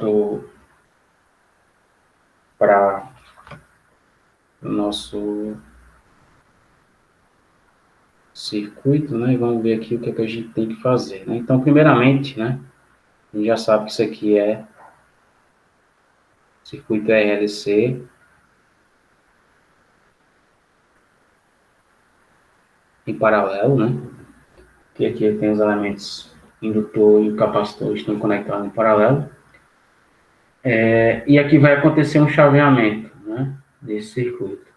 para o nosso circuito, né? E vamos ver aqui o que é que a gente tem que fazer, né? Então, primeiramente, né? A gente já sabe que isso aqui é circuito RLC em paralelo, né? Que aqui tem os elementos indutor e o capacitor estão conectados em paralelo. E aqui vai acontecer um chaveamento, né? Desse circuito.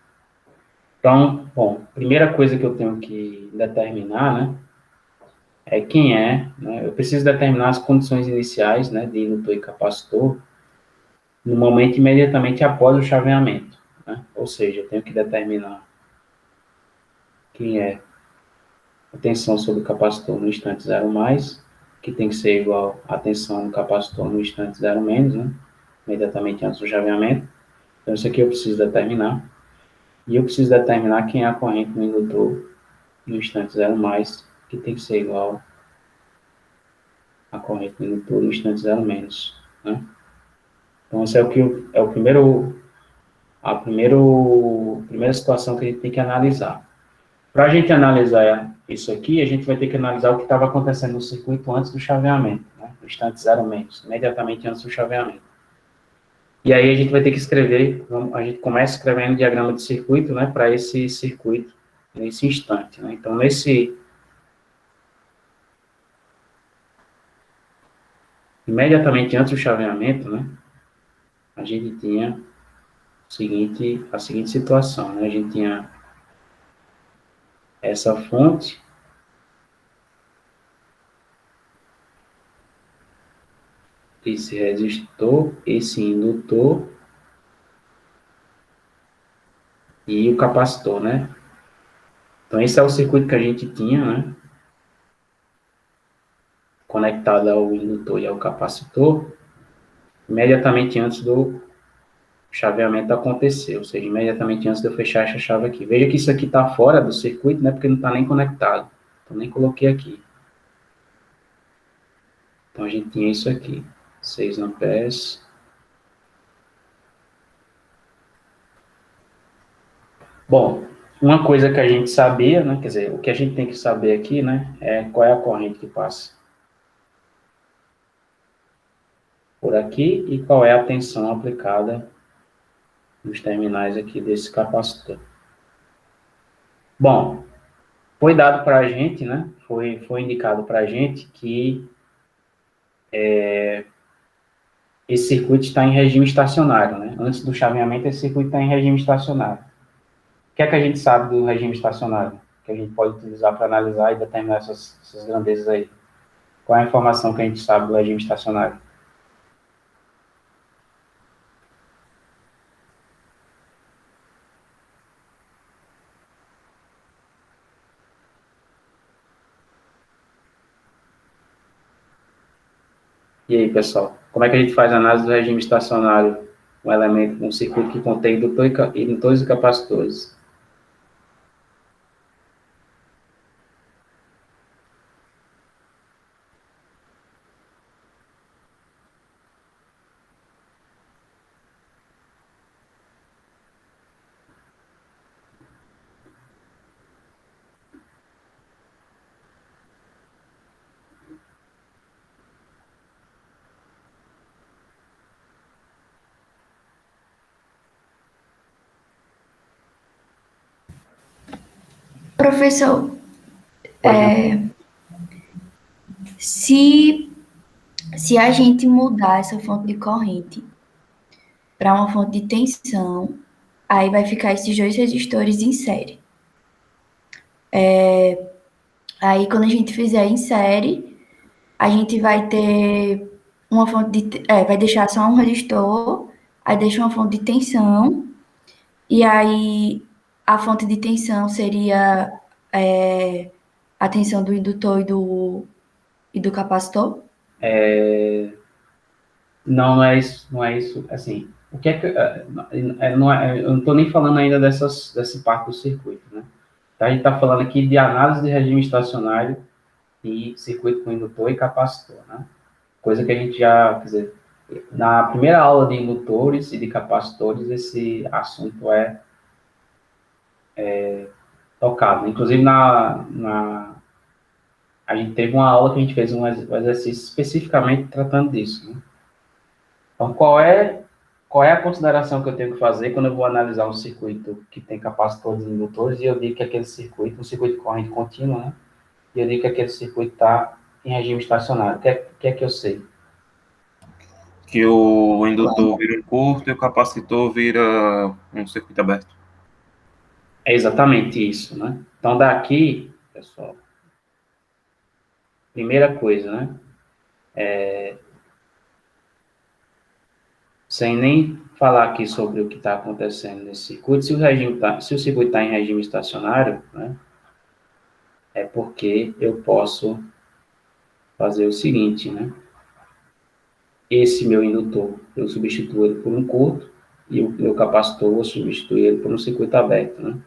Então, bom, primeira coisa que eu tenho que determinar, né? É quem é, né? Eu preciso determinar as condições iniciais, né? De indutor e capacitor no momento imediatamente após o chaveamento, né? Ou seja, eu tenho que determinar quem é a tensão sobre o capacitor no instante zero mais, que tem que ser igual à tensão do capacitor no instante zero menos, né? Imediatamente antes do chaveamento. Então, isso aqui eu preciso determinar. E eu preciso determinar quem é a corrente no indutor no instante zero mais, que tem que ser igual à corrente no indutor no instante zero menos, né? Então, esse é o primeira situação que a gente tem que analisar. Para a gente analisar isso aqui, a gente vai ter que analisar o que estava acontecendo no circuito antes do chaveamento, né? No instante zero menos, imediatamente antes do chaveamento. E aí a gente vai ter que escrever, a gente começa escrevendo o diagrama de circuito, né, para esse circuito, nesse instante, né? Então, imediatamente antes do chaveamento, né, a gente tinha a seguinte situação, né? A gente tinha essa fonte, esse resistor, esse indutor e o capacitor, né? Então, esse é o circuito que a gente tinha, né? Conectado ao indutor e ao capacitor, imediatamente antes do chaveamento acontecer, ou seja, imediatamente antes de eu fechar essa chave aqui. Veja que isso aqui está fora do circuito, né? Porque não está nem conectado. Então, nem coloquei aqui. Então, a gente tinha isso aqui, 6 amperes. Bom, uma coisa que a gente sabia, né? Quer dizer, o que a gente tem que saber aqui, né? É qual é a corrente que passa por aqui e qual é a tensão aplicada nos terminais aqui desse capacitor. Bom, foi dado para a gente, né? Foi indicado para a gente que esse circuito está em regime estacionário, né? Antes do chaveamento, esse circuito está em regime estacionário. O que é que a gente sabe do regime estacionário? Que a gente pode utilizar para analisar e determinar essas grandezas aí. Qual é a informação que a gente sabe do regime estacionário? E aí, pessoal? Como é que a gente faz a análise do regime estacionário? Um elemento, um circuito que contém indutores e capacitores. Professor, Pode não. se, se a gente mudar essa fonte de corrente para uma fonte de tensão, aí vai ficar esses dois resistores em série. Aí, quando a gente fizer em série, a gente vai ter uma fonte vai deixar só um resistor, aí deixa uma fonte de tensão, e aí a fonte de tensão seria é, a tensão do indutor e do capacitor. Não, não é isso, não é isso. Assim, o que é que não é, eu não estou nem falando ainda dessa parte do circuito, né? Então, a gente está falando aqui de análise de regime estacionário e circuito com indutor e capacitor, né? Coisa que a gente já, quer dizer, na primeira aula de indutores e de capacitores, esse assunto é tocado. Inclusive, a gente teve uma aula que a gente fez um exercício especificamente tratando disso, né? Então, qual é a consideração que eu tenho que fazer quando eu vou analisar um circuito que tem capacitores e indutores e eu digo que aquele circuito, um circuito de corrente contínua, né? E eu digo que aquele circuito está em regime estacionário. O que é que eu sei? Que o indutor vira um curto e o capacitor vira um circuito aberto. É exatamente isso, né? Então, daqui, pessoal, primeira coisa, né? Sem nem falar aqui sobre o que está acontecendo nesse circuito, se o circuito está em regime estacionário, né? É porque eu posso fazer o seguinte, né? Esse meu indutor, eu substituo ele por um curto, e o meu capacitor, eu substituo ele por um circuito aberto, né?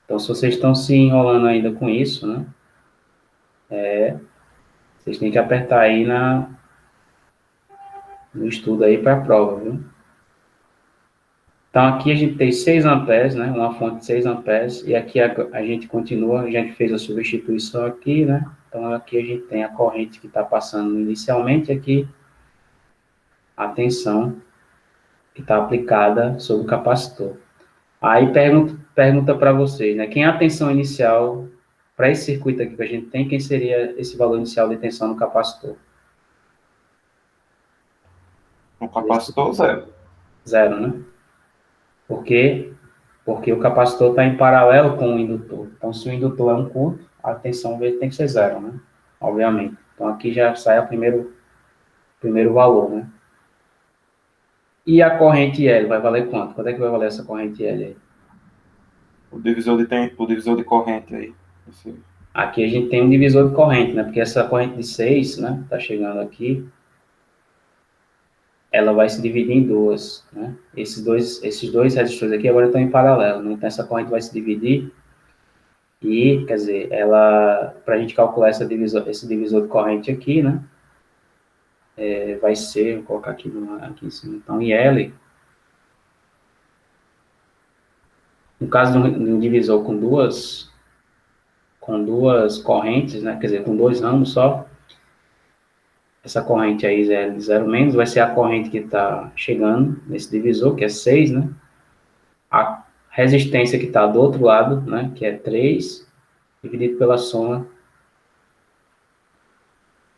Então, se vocês estão se enrolando ainda com isso, né? Vocês têm que apertar aí no estudo aí para a prova, viu? Então, aqui a gente tem 6 amperes, né? Uma fonte de 6 amperes, e aqui a gente continua, a gente fez a substituição aqui, né? Então, aqui a gente tem a corrente que está passando inicialmente aqui, a tensão que está aplicada sobre o capacitor. Aí pergunta para vocês, né? Quem é a tensão inicial para esse circuito aqui que a gente tem, quem seria esse valor inicial de tensão no capacitor? Um capacitor zero. Zero, né? Por quê? Porque o capacitor está em paralelo com o indutor. Então, se o indutor é um curto, a tensão dele tem que ser zero, né? Obviamente. Então, aqui já sai o primeiro valor, né? E a corrente L vai valer quanto? Quanto é que vai valer essa corrente L aí? O divisor de corrente aí. Esse... Aqui a gente tem um divisor de corrente, né? Porque essa corrente de 6, né? Tá chegando aqui, ela vai se dividir em duas, né? Esses dois resistores aqui agora estão em paralelo, né? Então, essa corrente vai se dividir e, quer dizer, para a gente calcular esse divisor de corrente aqui, né? Vai ser, vou colocar aqui em cima, então, IL, no caso de um divisor com duas correntes, né? Quer dizer, com dois ramos só, essa corrente aí, ZL de 0 menos, vai ser a corrente que está chegando nesse divisor, que é 6, né? A resistência que está do outro lado, né? Que é 3, dividido pela soma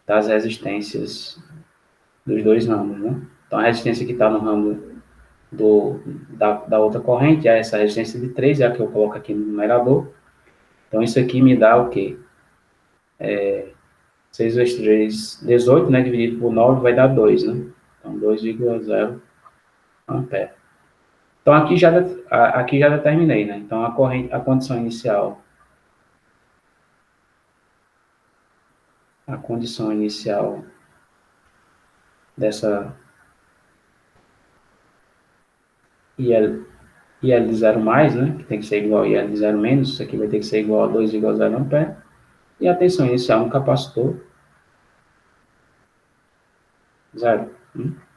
das resistências dos dois ramos, né? Então, a resistência que está no ramo da outra corrente é essa resistência de 3, é a que eu coloco aqui no numerador. Então, isso aqui me dá o quê? 6 vezes 3, 18, né? Dividido por 9 vai dar 2, né? Então, 2,0 ampere. Então, aqui já determinei, né? Então, a condição inicial dessa IL de 0 mais, né? Que tem que ser igual a IL de 0 menos, isso aqui vai ter que ser igual a 2,0 ampere. E a tensão inicial no capacitor, 0,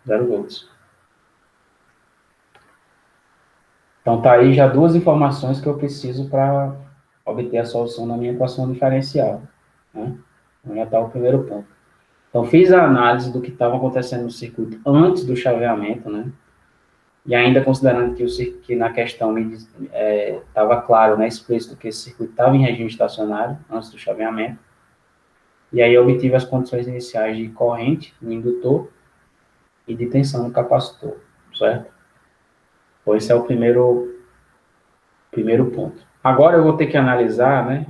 0 volts. Então, tá aí já duas informações que eu preciso para obter a solução da minha equação diferencial, né? Então, já está o primeiro ponto. Então, fiz a análise do que estava acontecendo no circuito antes do chaveamento, né? E ainda considerando que na questão estava claro, né, explícito que esse circuito estava em regime estacionário antes do chaveamento. E aí eu obtive as condições iniciais de corrente no indutor e de tensão no capacitor, certo? Então, esse é o primeiro ponto. Agora eu vou ter que analisar, né?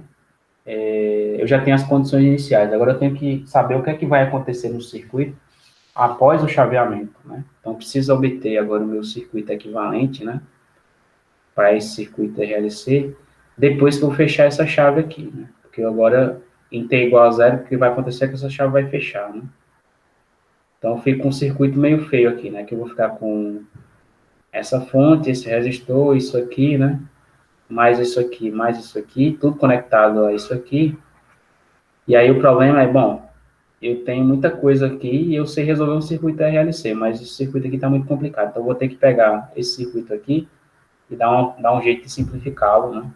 Eu já tenho as condições iniciais, agora eu tenho que saber o que é que vai acontecer no circuito após o chaveamento, né? Então, preciso obter agora o meu circuito equivalente, né? Para esse circuito RLC, depois que eu fechar essa chave aqui, né? Porque agora, em T igual a 0, o que vai acontecer é que essa chave vai fechar, né? Então, eu fico com um circuito meio feio aqui, né? Que eu vou ficar com essa fonte, esse resistor, isso aqui, né? Mais isso aqui, tudo conectado a isso aqui. E aí o problema é, bom, eu tenho muita coisa aqui e eu sei resolver um circuito RLC, mas esse circuito aqui está muito complicado. Então, eu vou ter que pegar esse circuito aqui e dar um jeito de simplificá-lo, né?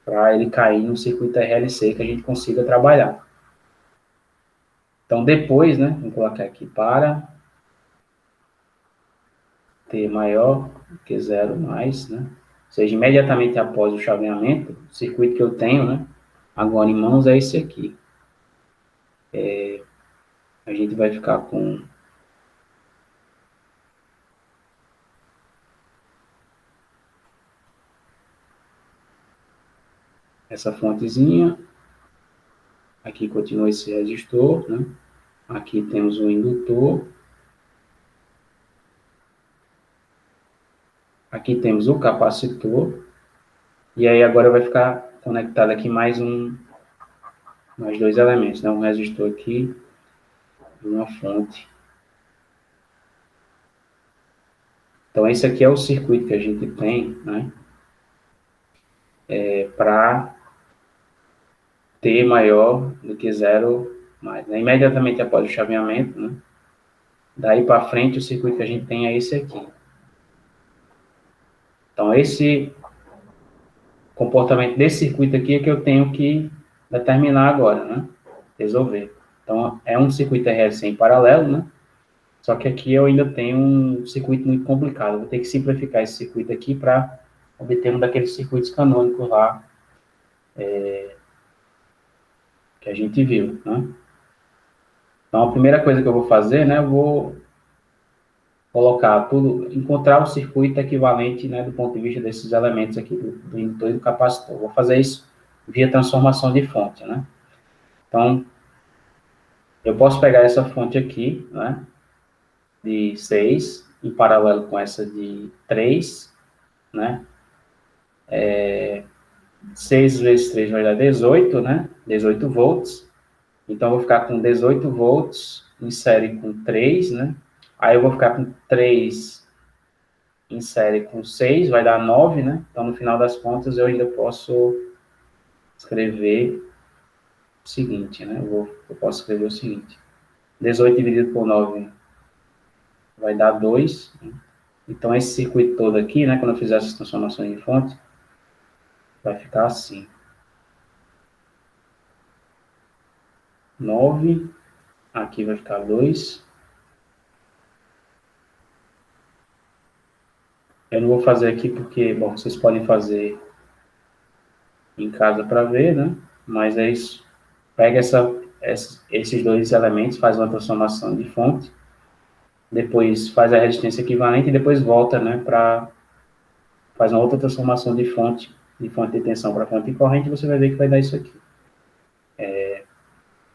Para ele cair no circuito RLC que a gente consiga trabalhar. Então, depois, né, vou colocar aqui para T maior que 0 mais, né? Ou seja, imediatamente após o chaveamento, o circuito que eu tenho, né, agora em mãos é esse aqui. A gente vai ficar com essa fontezinha, aqui continua esse resistor, né? Aqui temos o indutor, aqui temos o capacitor, e aí agora vai ficar conectado aqui mais dois elementos, né? Um resistor aqui e uma fonte. Então, esse aqui é o circuito que a gente tem, né? Para T maior do que 0 mais, né? Imediatamente após o chaveamento, né? Daí para frente, o circuito que a gente tem é esse aqui. Então, esse comportamento desse circuito aqui é que eu tenho que determinar agora, né? Resolver. Então, é um circuito RLC em paralelo, né? Só que aqui eu ainda tenho um circuito muito complicado. Eu vou ter que simplificar esse circuito aqui para obter um daqueles circuitos canônicos lá que a gente viu, né? Então, a primeira coisa que eu vou fazer, né? Eu vou colocar tudo, encontrar o circuito equivalente, né, do ponto de vista desses elementos aqui, do indutor e do capacitor. Vou fazer isso via transformação de fonte, né? Então, eu posso pegar essa fonte aqui, né, de 6, em paralelo com essa de 3, né? 6 vezes 3 vai dar 18, né? 18 volts. Então, eu vou ficar com 18 volts em série com 3, né? Aí eu vou ficar com 3 em série com 6, vai dar 9, né? Então, no final das contas, eu ainda posso escrever o seguinte, né? Eu posso escrever o seguinte. 18 dividido por 9 vai dar 2. Né? Então, esse circuito todo aqui, né? Quando eu fizer essas transformações de fonte, vai ficar assim. 9 Aqui vai ficar 2. Eu não vou fazer aqui porque, bom, vocês podem fazer em casa para ver, né? Mas é isso. Pega esses dois elementos, faz uma transformação de fonte, depois faz a resistência equivalente e depois volta, né, faz uma outra transformação de fonte de tensão para fonte de corrente, e você vai ver que vai dar isso aqui.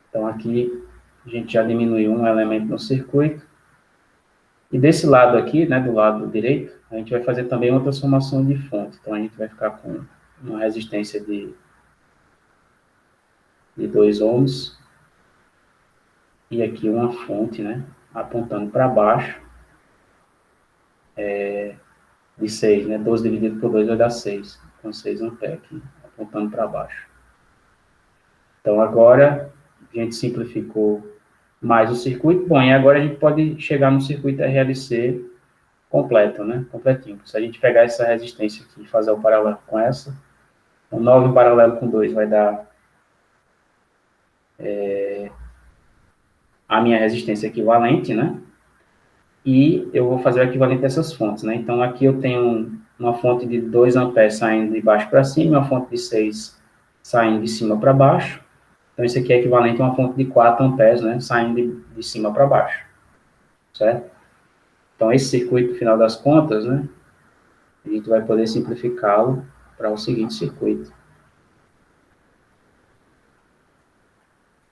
Então, aqui a gente já diminuiu um elemento no circuito. E desse lado aqui, né, do lado direito, a gente vai fazer também uma transformação de fonte. Então, a gente vai ficar com uma resistência de 2 ohms e aqui uma fonte, né, apontando para baixo, de 6, né, 12 dividido por 2 vai dar 6. Então, 6 amperes aqui, apontando para baixo. Então, agora a gente simplificou mais o circuito. Bom, e agora a gente pode chegar no circuito RLC completo, né, completinho. Se a gente pegar essa resistência aqui e fazer o paralelo com essa, o 9 em paralelo com 2 vai dar a minha resistência equivalente, né? E eu vou fazer o equivalente dessas fontes, né? Então, aqui eu tenho uma fonte de 2 amperes saindo de baixo para cima e uma fonte de 6 saindo de cima para baixo. Então, isso aqui é equivalente a uma fonte de 4 amperes, né? Saindo de cima para baixo, certo? Então, esse circuito, no final das contas, né? A gente vai poder simplificá-lo para o seguinte circuito.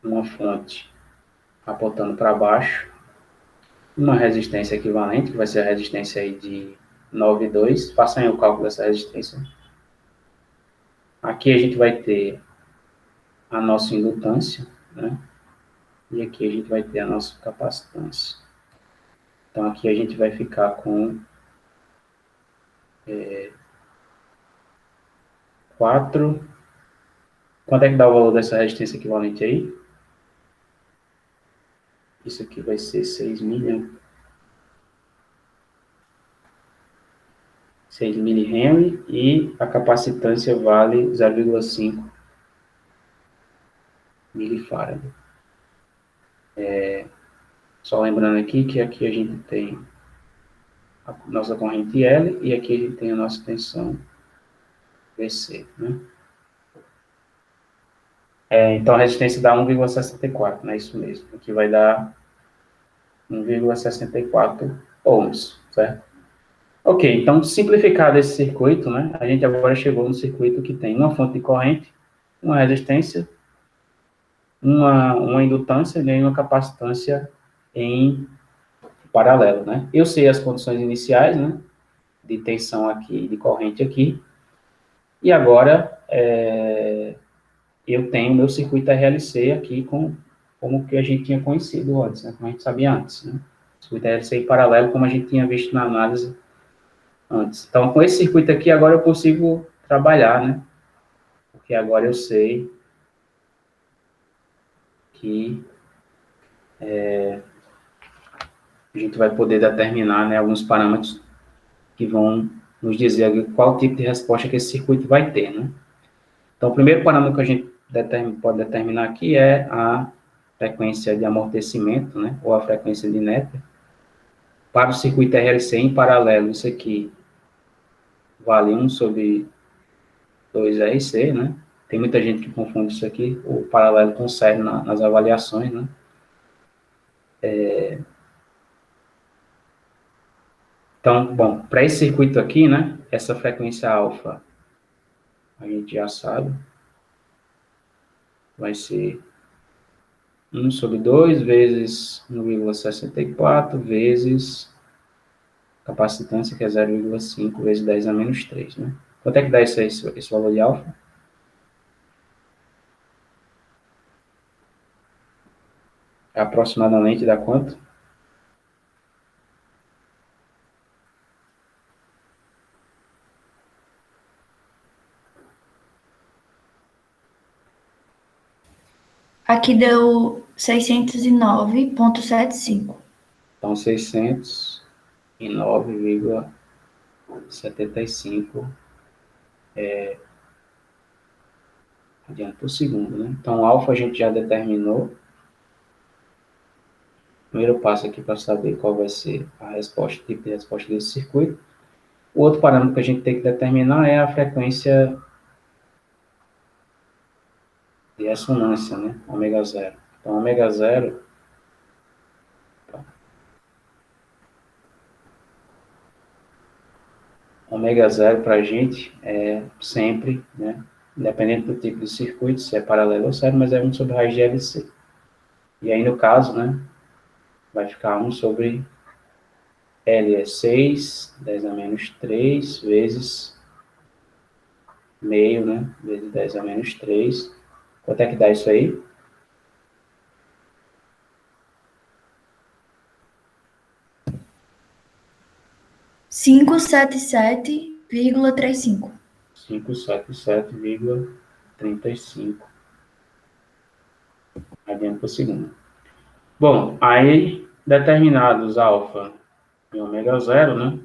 Uma fonte apontando para baixo, uma resistência equivalente, que vai ser a resistência aí de 9,2. Façam aí o cálculo dessa resistência. Aqui a gente vai ter a nossa indutância, né? E aqui a gente vai ter a nossa capacitância. Então, aqui a gente vai ficar com 4. Quanto é que dá o valor dessa resistência equivalente aí? Isso aqui vai ser 6 mH e a capacitância vale 0,5 milifarad. Só lembrando aqui que aqui a gente tem a nossa corrente L e aqui a gente tem a nossa tensão VC, né? Então a resistência dá 1,64, né? Isso mesmo. Aqui vai dar 1,64 ohms, certo? Ok, então simplificado esse circuito, né? A gente agora chegou no circuito que tem uma fonte de corrente, uma resistência, uma indutância e uma capacitância em paralelo, né? Eu sei as condições iniciais, né? De tensão aqui, de corrente aqui. E agora eu tenho o meu circuito RLC aqui como que a gente tinha conhecido antes, né? Como a gente sabia antes, né? Circuito RLC em paralelo, como a gente tinha visto na análise antes. Então, com esse circuito aqui, agora eu consigo trabalhar, né? Porque agora eu sei que a gente vai poder determinar, né, alguns parâmetros que vão nos dizer qual tipo de resposta que esse circuito vai ter, né? Então, o primeiro parâmetro que a gente pode determinar aqui é a frequência de amortecimento, né, ou a frequência de Netter. Para o circuito RLC em paralelo, isso aqui vale 1 sobre 2RC, né? Tem muita gente que confunde isso aqui, o paralelo com o sério nas avaliações, né? Então, bom, para esse circuito aqui, né, essa frequência alfa, a gente já sabe, vai ser 1 sobre 2 vezes 1,64 vezes capacitância, que é 0,5 vezes 10 a menos 3, né? Quanto é que dá esse valor de alfa? Aproximadamente dá quanto? Aqui deu 609,75. Então, 609,75 radianes por segundo, né? Então, alfa a gente já determinou. Primeiro passo aqui para saber qual vai ser a resposta, o tipo de resposta desse circuito. O outro parâmetro que a gente tem que determinar é a frequência de ressonância, né? Ômega zero. Então, ômega zero, para a gente é sempre, né? Independente do tipo de circuito, se é paralelo ou sério, mas é 1 sobre raiz de LC. E aí, no caso, né? Vai ficar 1 sobre L é 6, 10 a menos 3, vezes meio, né? Vezes 10 a menos 3. Quanto é que dá isso aí? 577,35. 577,35 radianos por segundo. Bom, aí determinados alfa e ômega zero, né?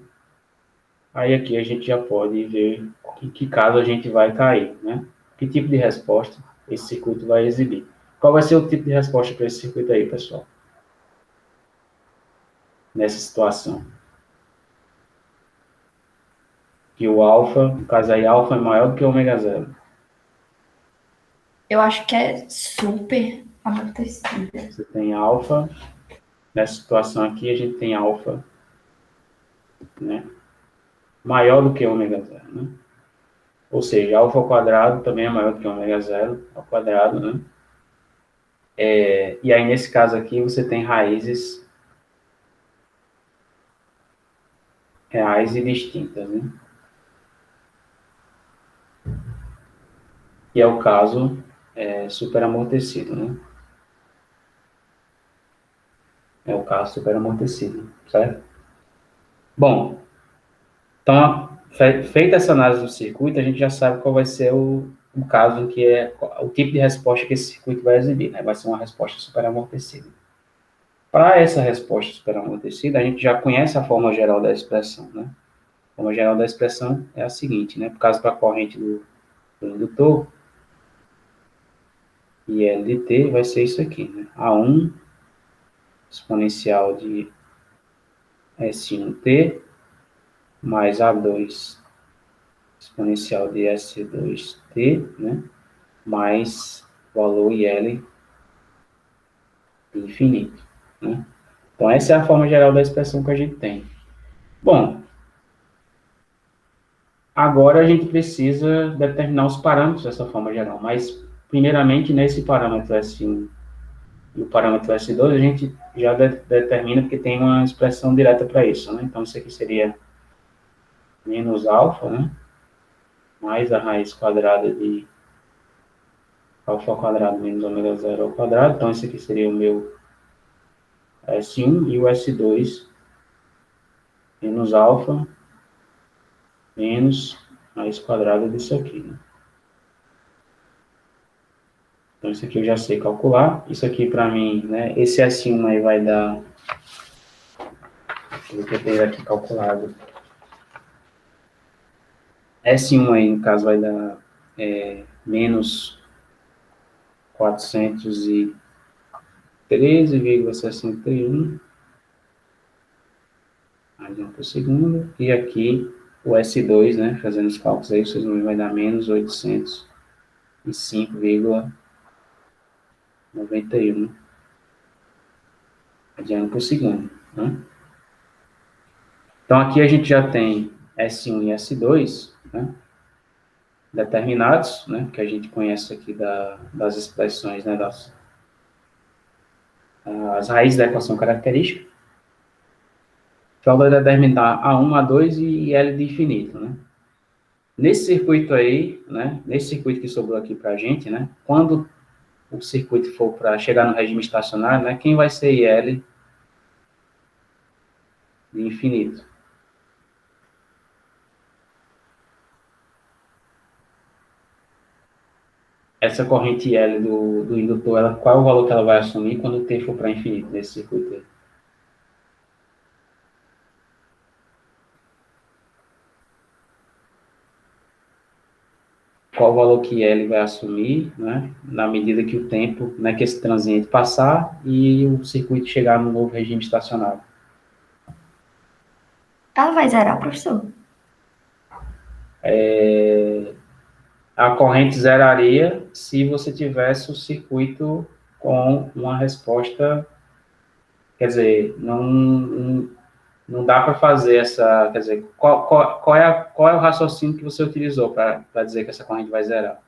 Aí aqui a gente já pode ver em que caso a gente vai cair, né? Que tipo de resposta esse circuito vai exibir. Qual vai ser o tipo de resposta para esse circuito aí, pessoal? Nessa situação. Que o alfa, no caso aí, alfa é maior do que o ômega zero. Eu acho que é super amortecido. Você tem alfa, nessa situação aqui a gente tem alfa, né? Maior do que ômega zero, né? Ou seja, alfa ao quadrado também é maior do que ômega zero ao quadrado, né? E aí, nesse caso aqui, você tem raízes reais e distintas, né? Que é o caso superamortecido, né? É o caso superamortecido, certo? Bom, então, feita essa análise do circuito, a gente já sabe qual vai ser o caso em que é o tipo de resposta que esse circuito vai exibir, né? Vai ser uma resposta superamortecida. Para essa resposta superamortecida, a gente já conhece a forma geral da expressão, né? A forma geral da expressão é a seguinte, né? Por causa da corrente do indutor, IL de T vai ser isso aqui, né? A1 exponencial de S1T mais A2 exponencial de S2T, né? Mais valor IL infinito, né? Então, essa é a forma geral da expressão que a gente tem. Bom, agora a gente precisa determinar os parâmetros dessa forma geral, mas, primeiramente, nesse parâmetro S1 e o parâmetro S2, a gente já determina porque tem uma expressão direta para isso, né? Então, isso aqui seria menos alfa, né? Mais a raiz quadrada de alfa ao quadrado menos ômega zero ao quadrado. Então, esse aqui seria o meu S1 e o S2 menos alfa menos raiz quadrada disso aqui, né? Então, isso aqui eu já sei calcular. Isso aqui, para mim, né? Esse S1 aí vai dar... Deixa eu ver o que eu tenho aqui calculado. S1 aí, no caso, vai dar menos 413,61 radian por segundo. E aqui o S2, né? Fazendo os cálculos aí, vocês vão ver, vai dar menos 805,91 radian por segundo, né? Então, aqui a gente já tem S1 e S2, né, determinados, né, que a gente conhece aqui das expressões, né, as raízes da equação característica. Então, vai determinar A1, A2 e L de infinito, né? Nesse circuito aí, né, nesse circuito que sobrou aqui para a gente, né, quando o circuito for para chegar no regime estacionário, né, quem vai ser IL de infinito? Essa corrente L do indutor, qual é o valor que ela vai assumir quando o T for para infinito nesse circuito aí? qual o valor que L vai assumir, né, na medida que o tempo, né, que esse transiente passar e o circuito chegar no novo regime estacionário. Ela vai zerar, professor? A corrente zeraria se você tivesse o circuito com uma resposta, quer dizer, não dá para fazer essa, quer dizer, qual é o raciocínio que você utilizou para dizer que essa corrente vai zerar?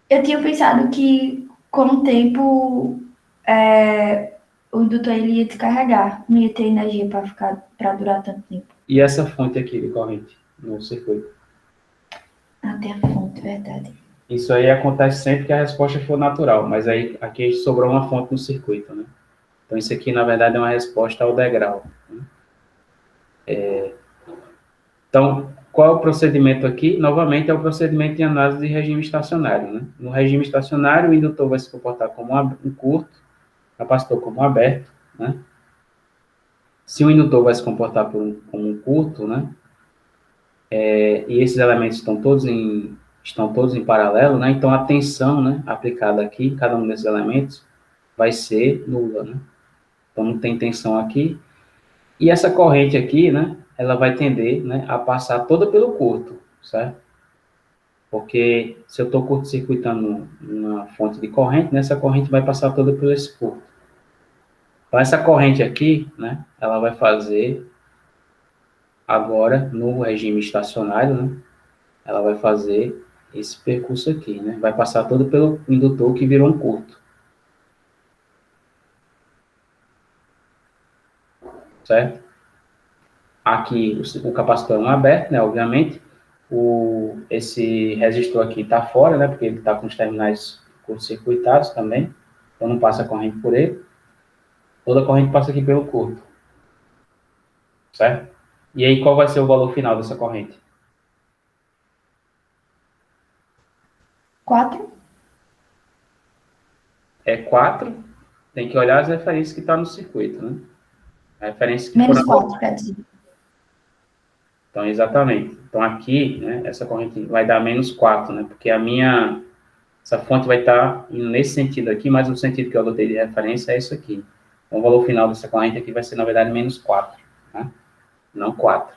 Eu tinha pensado que com o tempo o indutor ele ia descarregar, não ia ter energia para durar tanto tempo. E essa fonte aqui de corrente no circuito? Até a fonte, verdade. Isso aí acontece sempre que a resposta for natural, mas aí aqui sobrou uma fonte no circuito, né? Então isso aqui, na verdade, é uma resposta ao degrau. Né? Então, qual é o procedimento aqui? Novamente, é o procedimento de análise de regime estacionário. Né? No regime estacionário, o indutor vai se comportar como um curto, o capacitor como aberto. Né? Se o indutor vai se comportar como um curto, né? E esses elementos estão todos em paralelo, né? Então, a tensão, né, aplicada aqui em cada um desses elementos vai ser nula. Né? Então, não tem tensão aqui. E essa corrente aqui, né, ela vai tender, né, a passar toda pelo curto, certo? Porque se eu estou curto-circuitando uma fonte de corrente, né, essa corrente vai passar toda por esse curto. Então, essa corrente aqui, né, ela vai fazer, agora, no regime estacionário, né, ela vai fazer esse percurso aqui, né, vai passar todo pelo indutor que virou um curto. Certo? Aqui, o capacitor é um aberto, né, obviamente. Esse resistor aqui está fora, né, porque ele está com os terminais curto-circuitados também, então não passa corrente por ele. Toda a corrente passa aqui pelo curto, certo? E aí, qual vai ser o valor final dessa corrente? 4? É 4, tem que olhar as referências que estão no circuito, né? A referência que Menos foram... 4, quer dizer. Então, exatamente. Então, aqui, né, essa corrente vai dar menos 4, né? Porque essa fonte vai estar indo nesse sentido aqui, mas o sentido que eu adotei de referência é isso aqui. Então, o valor final dessa corrente aqui vai ser, na verdade, menos 4, né? Não 4.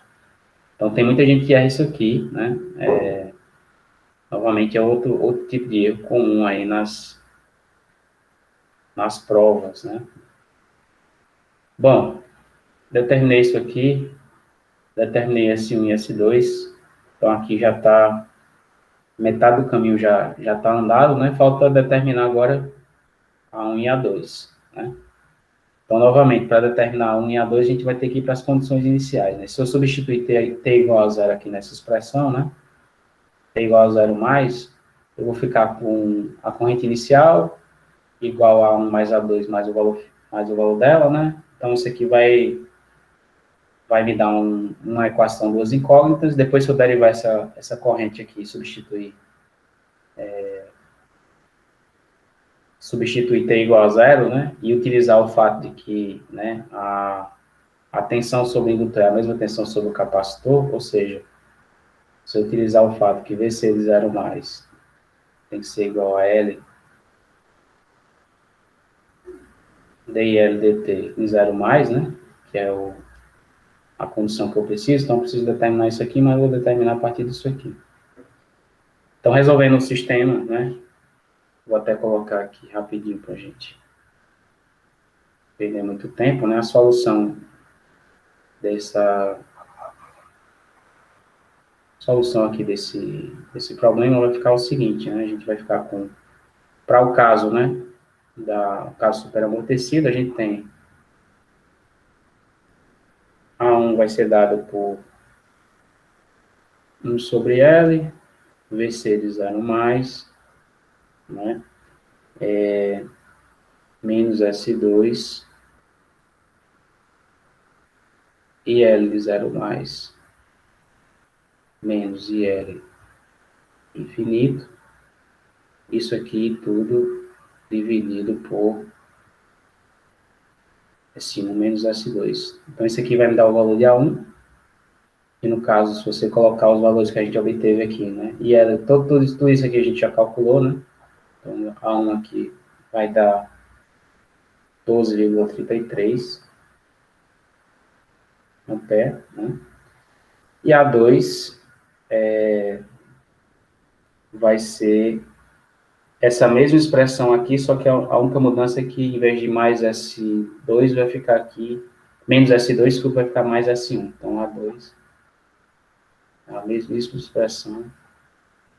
Então, tem muita gente que erra isso aqui, né? Novamente, é outro tipo de erro comum aí nas provas, né? Bom, determinei isso aqui, determinei S1 e S2, então aqui já está, metade do caminho já está andado, né? Falta determinar agora A1 e A2, né? Então, novamente, para determinar A1 e A2, a gente vai ter que ir para as condições iniciais, né? Se eu substituir t igual a zero aqui nessa expressão, né? T igual a zero mais, eu vou ficar com a corrente inicial igual a 1 mais A2 mais o valor dela, né? Então, isso aqui vai me dar uma equação, duas incógnitas. Depois, se eu derivar essa corrente aqui, substituir t igual a zero, né? E utilizar o fato de que, né, a tensão sobre o indutor é a mesma tensão sobre o capacitor, ou seja, se eu utilizar o fato que VC de zero mais tem que ser igual a L DIL dt em zero mais, né? Que é a condição que eu preciso, então eu preciso determinar isso aqui, mas eu vou determinar a partir disso aqui. Então, resolvendo o sistema, né? Vou até colocar aqui rapidinho para a gente perder muito tempo, né? A solução aqui desse problema vai ficar o seguinte, né? A gente vai ficar com, para o caso, né? O caso superamortecido, a gente tem A1 vai ser dado por 1 sobre L, VC de zero mais, né? Menos S2 e L de zero mais, menos IL infinito. Isso aqui tudo dividido por S1 menos S2. Então, isso aqui vai me dar o valor de A1. E no caso, se você colocar os valores que a gente obteve aqui, né? E tudo isso aqui a gente já calculou, né? Então, a 1 aqui vai dar 12,33 ampere, né? E a 2 vai ser essa mesma expressão aqui, só que a única mudança é que, em vez de mais S2, vai ficar aqui, menos S2, desculpa, vai ficar mais S1. Então, A2 é a mesma expressão,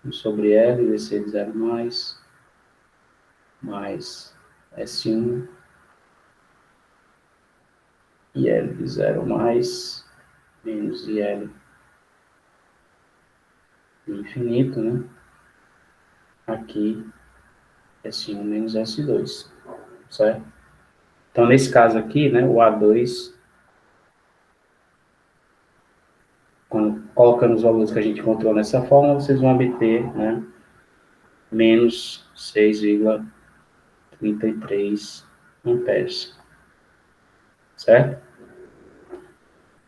1 sobre L, VC de 0 mais S1, e L de 0 menos IL de infinito, né? Aqui, S1 menos S2, certo? Então, nesse caso aqui, né, o A2, colocando os valores que a gente encontrou nessa fórmula, vocês vão obter, né, menos 6,33 amperes, certo?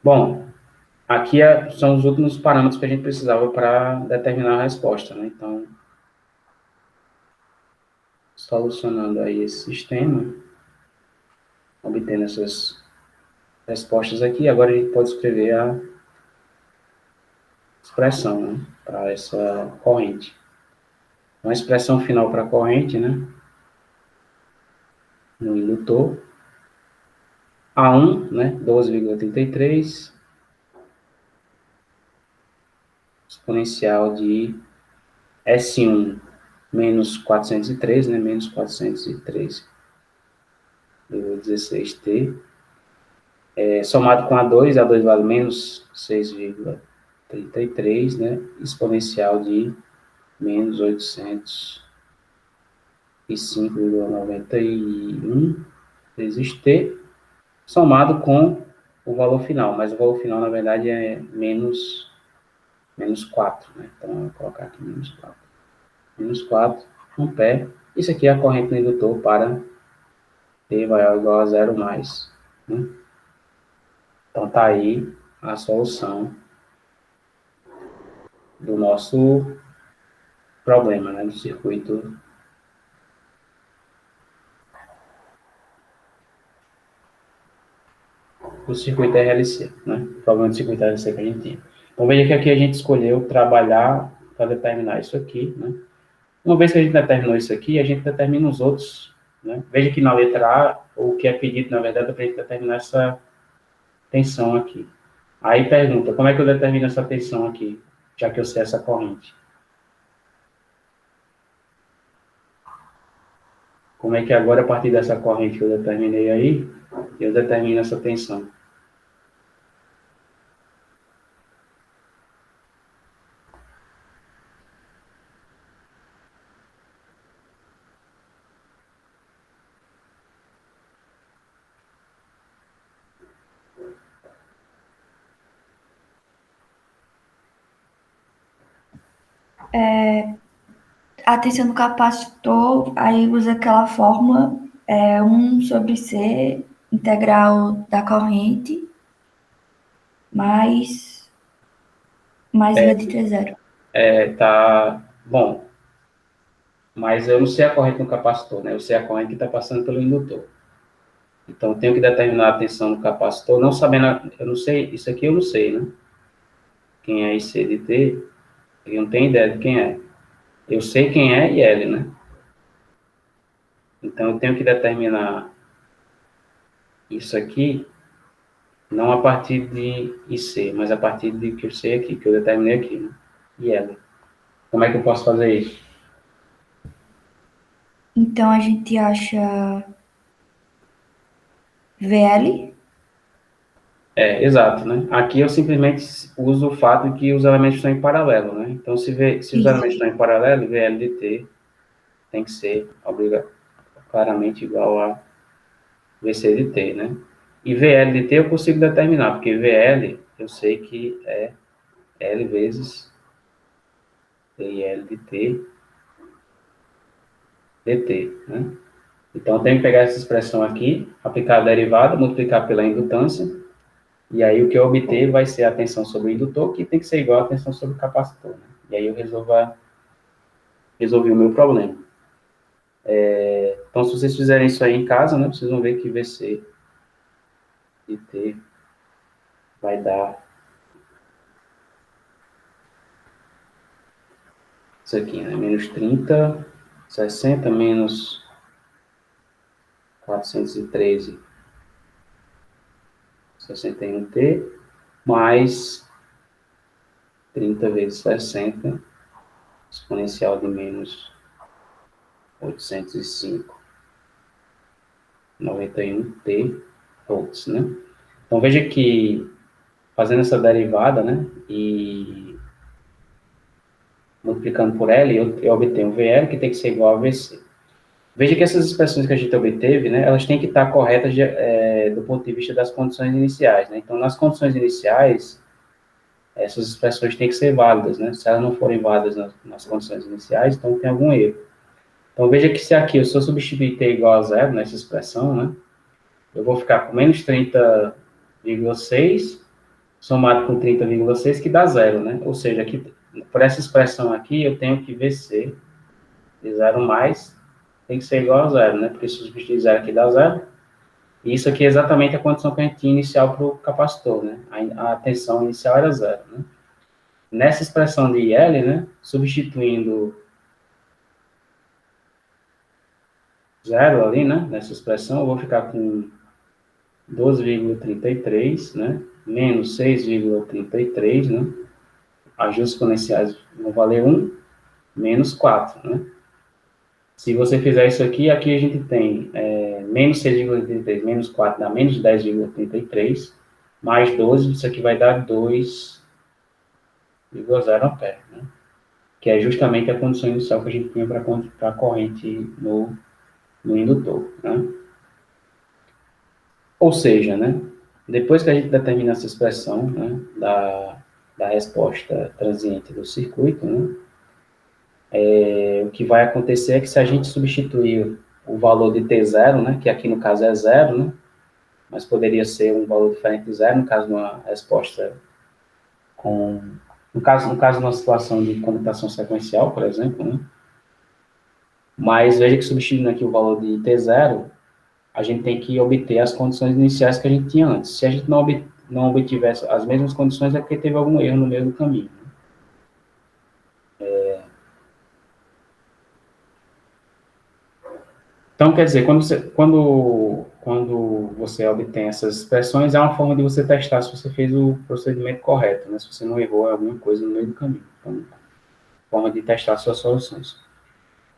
Bom, aqui são os últimos parâmetros que a gente precisava para determinar a resposta, né? Então, solucionando aí esse sistema, obtendo essas respostas aqui, agora a gente pode escrever a expressão, né, para essa corrente. Então, a expressão final para a corrente, né, no indutor, A1, né, 12,33, exponencial de S1 menos 403, né, menos 403,16T, somado com A2 vale menos 6,33, né, exponencial de menos 805,91 vezes T, somado com o valor final, mas o valor final, na verdade, é menos 4, né? Então, eu vou colocar aqui menos 4. Menos 4 ampere. Isso aqui é a corrente no indutor para T maior ou igual a 0 mais, né? Então, tá aí a solução do nosso problema, né? Do circuito. Do circuito RLC, né? O problema do circuito RLC que a gente tinha. Então, veja que aqui a gente escolheu trabalhar para determinar isso aqui, né? Uma vez que a gente determinou isso aqui, a gente determina os outros, né? Veja que na letra A, o que é pedido, na verdade, é para a gente determinar essa tensão aqui. Aí pergunta, como é que eu determino essa tensão aqui, já que eu sei essa corrente? Como é que agora, a partir dessa corrente que eu determinei aí, eu determino essa tensão? A tensão do capacitor, aí usa aquela fórmula, 1 sobre C, integral da corrente, mais V de T0. Tá bom, mas eu não sei a corrente no capacitor, né? Eu sei a corrente que está passando pelo indutor. Então, eu tenho que determinar a tensão do capacitor, não sabendo, eu não sei, isso aqui eu não sei, né? Quem é IC de T, eu não tenho ideia de quem é. Eu sei quem é IL, né? Então, eu tenho que determinar isso aqui, não a partir de IC, mas a partir de que eu sei aqui, que eu determinei aqui, né? IL. Como é que eu posso fazer isso? Então, a gente acha VL. Exato, né? Aqui eu simplesmente uso o fato de que os elementos estão em paralelo, né? Então, se os elementos estão em paralelo, VL de T tem que ser claramente igual a VC de T, né? E VL de T eu consigo determinar, porque VL eu sei que é L vezes DL de T dt, né? Então, eu tenho que pegar essa expressão aqui, aplicar a derivada, multiplicar pela indutância, E aí o que eu obter vai ser a tensão sobre o indutor, que tem que ser igual à tensão sobre o capacitor, né? E aí eu resolvi o meu problema. Então, se vocês fizerem isso aí em casa, né, vocês vão ver que VC de T vai dar isso aqui, né? Menos 30, 60 menos 413, 61T, mais 30 vezes 60, exponencial de menos 805, 91T volts, né? Então, veja que, fazendo essa derivada, né, e multiplicando por L, eu obtenho VL, que tem que ser igual a VC. Veja que essas expressões que a gente obteve, né, elas têm que estar corretas do ponto de vista das condições iniciais, né? Então, nas condições iniciais, essas expressões têm que ser válidas, né? Se elas não forem válidas nas condições iniciais, então tem algum erro. Então, veja que se aqui eu só substituir t igual a zero nessa expressão, né, eu vou ficar com menos 30,6 somado com 30,6, que dá zero, né? Ou seja, aqui, por essa expressão aqui, eu tenho que VC de zero mais tem que ser igual a zero, né? Porque se substituir zero aqui dá zero. E isso aqui é exatamente a condição que a gente tinha inicial para o capacitor, né? A tensão inicial era zero, né? Nessa expressão de IL, né? Substituindo zero ali, né? Nessa expressão, eu vou ficar com 12,33, né? Menos 6,33, né? Ajustes exponenciais vão valer 1, menos 4, né? Se você fizer isso aqui, aqui a gente tem menos 6,33, menos 4 dá menos 10,33, mais 12, isso aqui vai dar 2,0 ampere, né? Que é justamente a condição inicial que a gente tinha para a corrente no indutor, né? Ou seja, né, depois que a gente determina essa expressão, né, da resposta transiente do circuito, né, o que vai acontecer é que se a gente substituir o valor de T0, né, que aqui no caso é zero, né, mas poderia ser um valor diferente de zero, no caso de uma resposta com... No caso de uma situação de comutação sequencial, por exemplo, né, mas veja que substituindo aqui o valor de T0, a gente tem que obter as condições iniciais que a gente tinha antes. Se a gente não obtiver as mesmas condições, é porque teve algum erro no meio do caminho. Então, quer dizer, quando você obtém essas expressões, é uma forma de você testar se você fez o procedimento correto, né? Se você não errou alguma coisa no meio do caminho. Então, forma de testar suas soluções.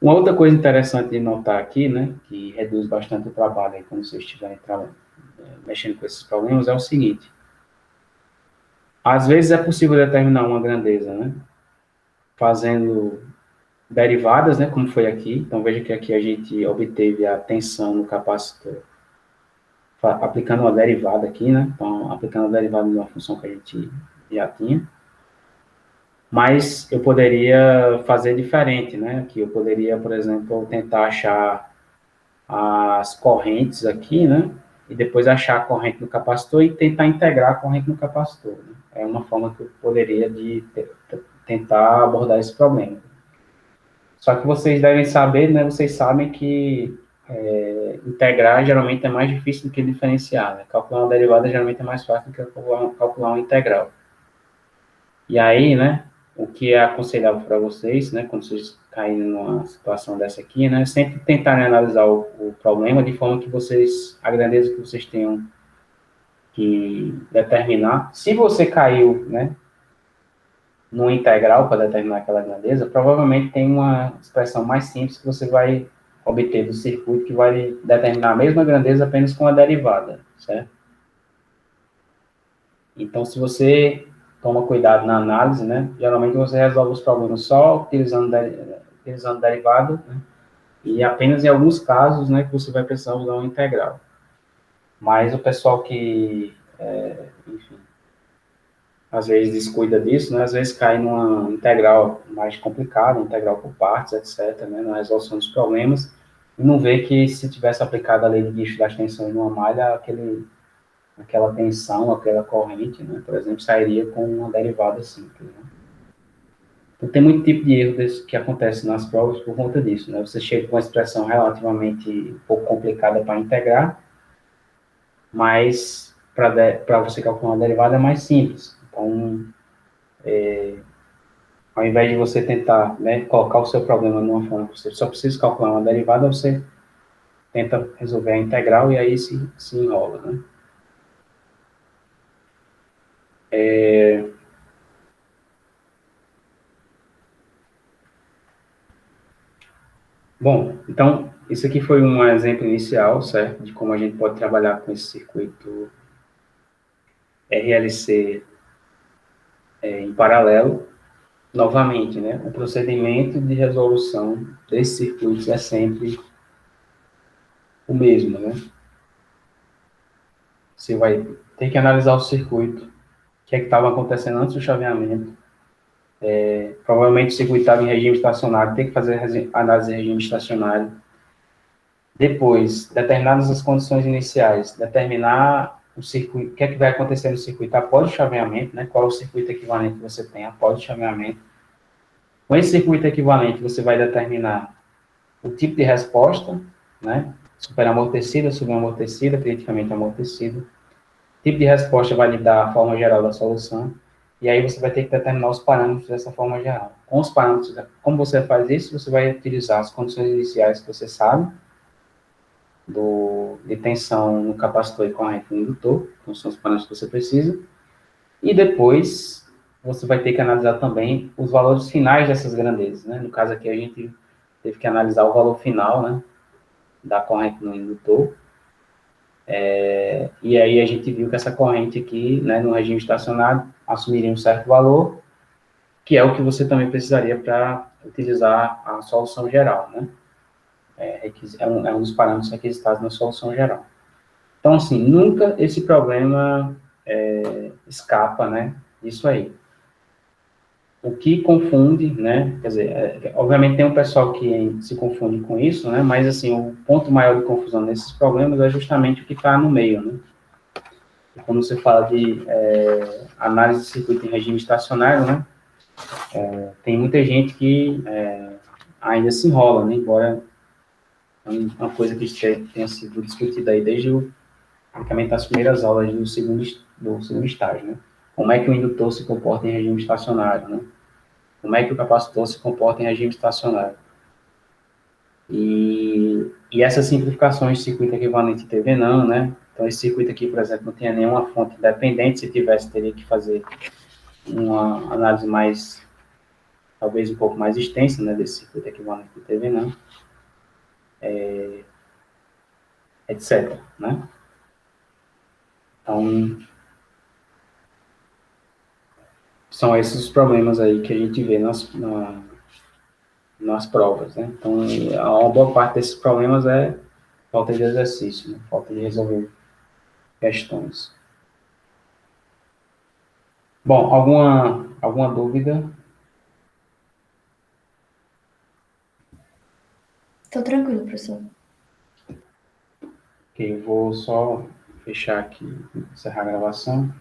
Uma outra coisa interessante de notar aqui, né, que reduz bastante o trabalho aí quando vocês estiverem mexendo com esses problemas, é o seguinte. Às vezes é possível determinar uma grandeza, né, fazendo derivadas, né, como foi aqui. Então, veja que aqui a gente obteve a tensão no capacitor aplicando uma derivada aqui, né? Então, aplicando a derivada de uma função que a gente já tinha. Mas eu poderia fazer diferente, né? Aqui eu poderia, por exemplo, tentar achar as correntes aqui, né? E depois achar a corrente no capacitor e tentar integrar a corrente no capacitor, né? É uma forma que eu poderia tentar abordar esse problema. Só que vocês devem saber, né? Vocês sabem que integrar geralmente é mais difícil do que diferenciar, né? Calcular uma derivada geralmente é mais fácil do que calcular uma integral. E aí, né? O que é aconselhável para vocês, né? Quando vocês caírem numa situação dessa aqui, né? Sempre tentarem analisar o problema de forma que a grandeza que vocês tenham que determinar. Se você caiu, né? No integral para determinar aquela grandeza, provavelmente tem uma expressão mais simples que você vai obter do circuito que vai determinar a mesma grandeza apenas com a derivada, certo? Então, se você toma cuidado na análise, né, geralmente você resolve os problemas só utilizando derivada, né, e apenas em alguns casos, né, que você vai precisar usar uma integral. Mas o pessoal que, enfim, às vezes descuida disso, né, às vezes cai numa integral mais complicada, integral por partes, etc., né, na resolução dos problemas, e não vê que se tivesse aplicado a lei de Gibbs das tensões numa malha, aquele aquela tensão, aquela corrente, né? Por exemplo, sairia com uma derivada simples, né? Então, tem muito tipo de erro que acontece nas provas por conta disso, né? Você chega com uma expressão relativamente um pouco complicada para integrar, mas para você calcular uma derivada é mais simples. Então, ao invés de você tentar, né, colocar o seu problema numa forma que você só precisa calcular uma derivada, você tenta resolver a integral e aí se enrola, né? Bom, então, isso aqui foi um exemplo inicial, certo, de como a gente pode trabalhar com esse circuito RLC em paralelo. Novamente, né, o procedimento de resolução desses circuitos é sempre o mesmo, né? Você vai ter que analisar o circuito, o que é que estava acontecendo antes do chaveamento. Provavelmente o circuito estava em regime estacionário, tem que fazer análise de regime estacionário. Depois, determinadas as condições iniciais, determinar o circuito, o que é que vai acontecer no circuito após o chaveamento, né? Qual é o circuito equivalente que você tem após o chaveamento. Com esse circuito equivalente, você vai determinar o tipo de resposta, né? Superamortecida, subamortecida, criticamente amortecida. O tipo de resposta vai lhe dar a forma geral da solução, e aí você vai ter que determinar os parâmetros dessa forma geral. Com os parâmetros, como você faz isso? Você vai utilizar as condições iniciais que você sabe, de tensão no capacitor e corrente no indutor, então são os parâmetros que você precisa, e depois você vai ter que analisar também os valores finais dessas grandezas, né? No caso aqui a gente teve que analisar o valor final, né, da corrente no indutor, e aí a gente viu que essa corrente aqui, né, no regime estacionário, assumiria um certo valor, que é o que você também precisaria para utilizar a solução geral, né? É um dos parâmetros requisitados na solução geral. Então, assim, nunca esse problema escapa, né, disso aí. O que confunde, né, quer dizer, obviamente tem um pessoal que se confunde com isso, né, mas, assim, o ponto maior de confusão nesses problemas é justamente o que está no meio, né. E quando você fala de análise de circuito em regime estacionário, né, tem muita gente que ainda se enrola, né, embora é uma coisa que tenha sido discutida aí desde praticamente as primeiras aulas do segundo estágio, né? Como é que o indutor se comporta em regime estacionário, né? Como é que o capacitor se comporta em regime estacionário? E essas simplificações de circuito equivalente TV não, né? Então, esse circuito aqui, por exemplo, não tinha nenhuma fonte independente. Se tivesse, teria que fazer uma análise mais, talvez um pouco mais extensa, né, desse circuito equivalente de TV não, etc, né? Então, são esses os problemas aí que a gente vê nas provas, né? Então, uma boa parte desses problemas é falta de exercício, né? Falta de resolver questões. Bom, alguma dúvida? Tô tranquilo, professor. Ok, eu vou só fechar aqui, encerrar a gravação.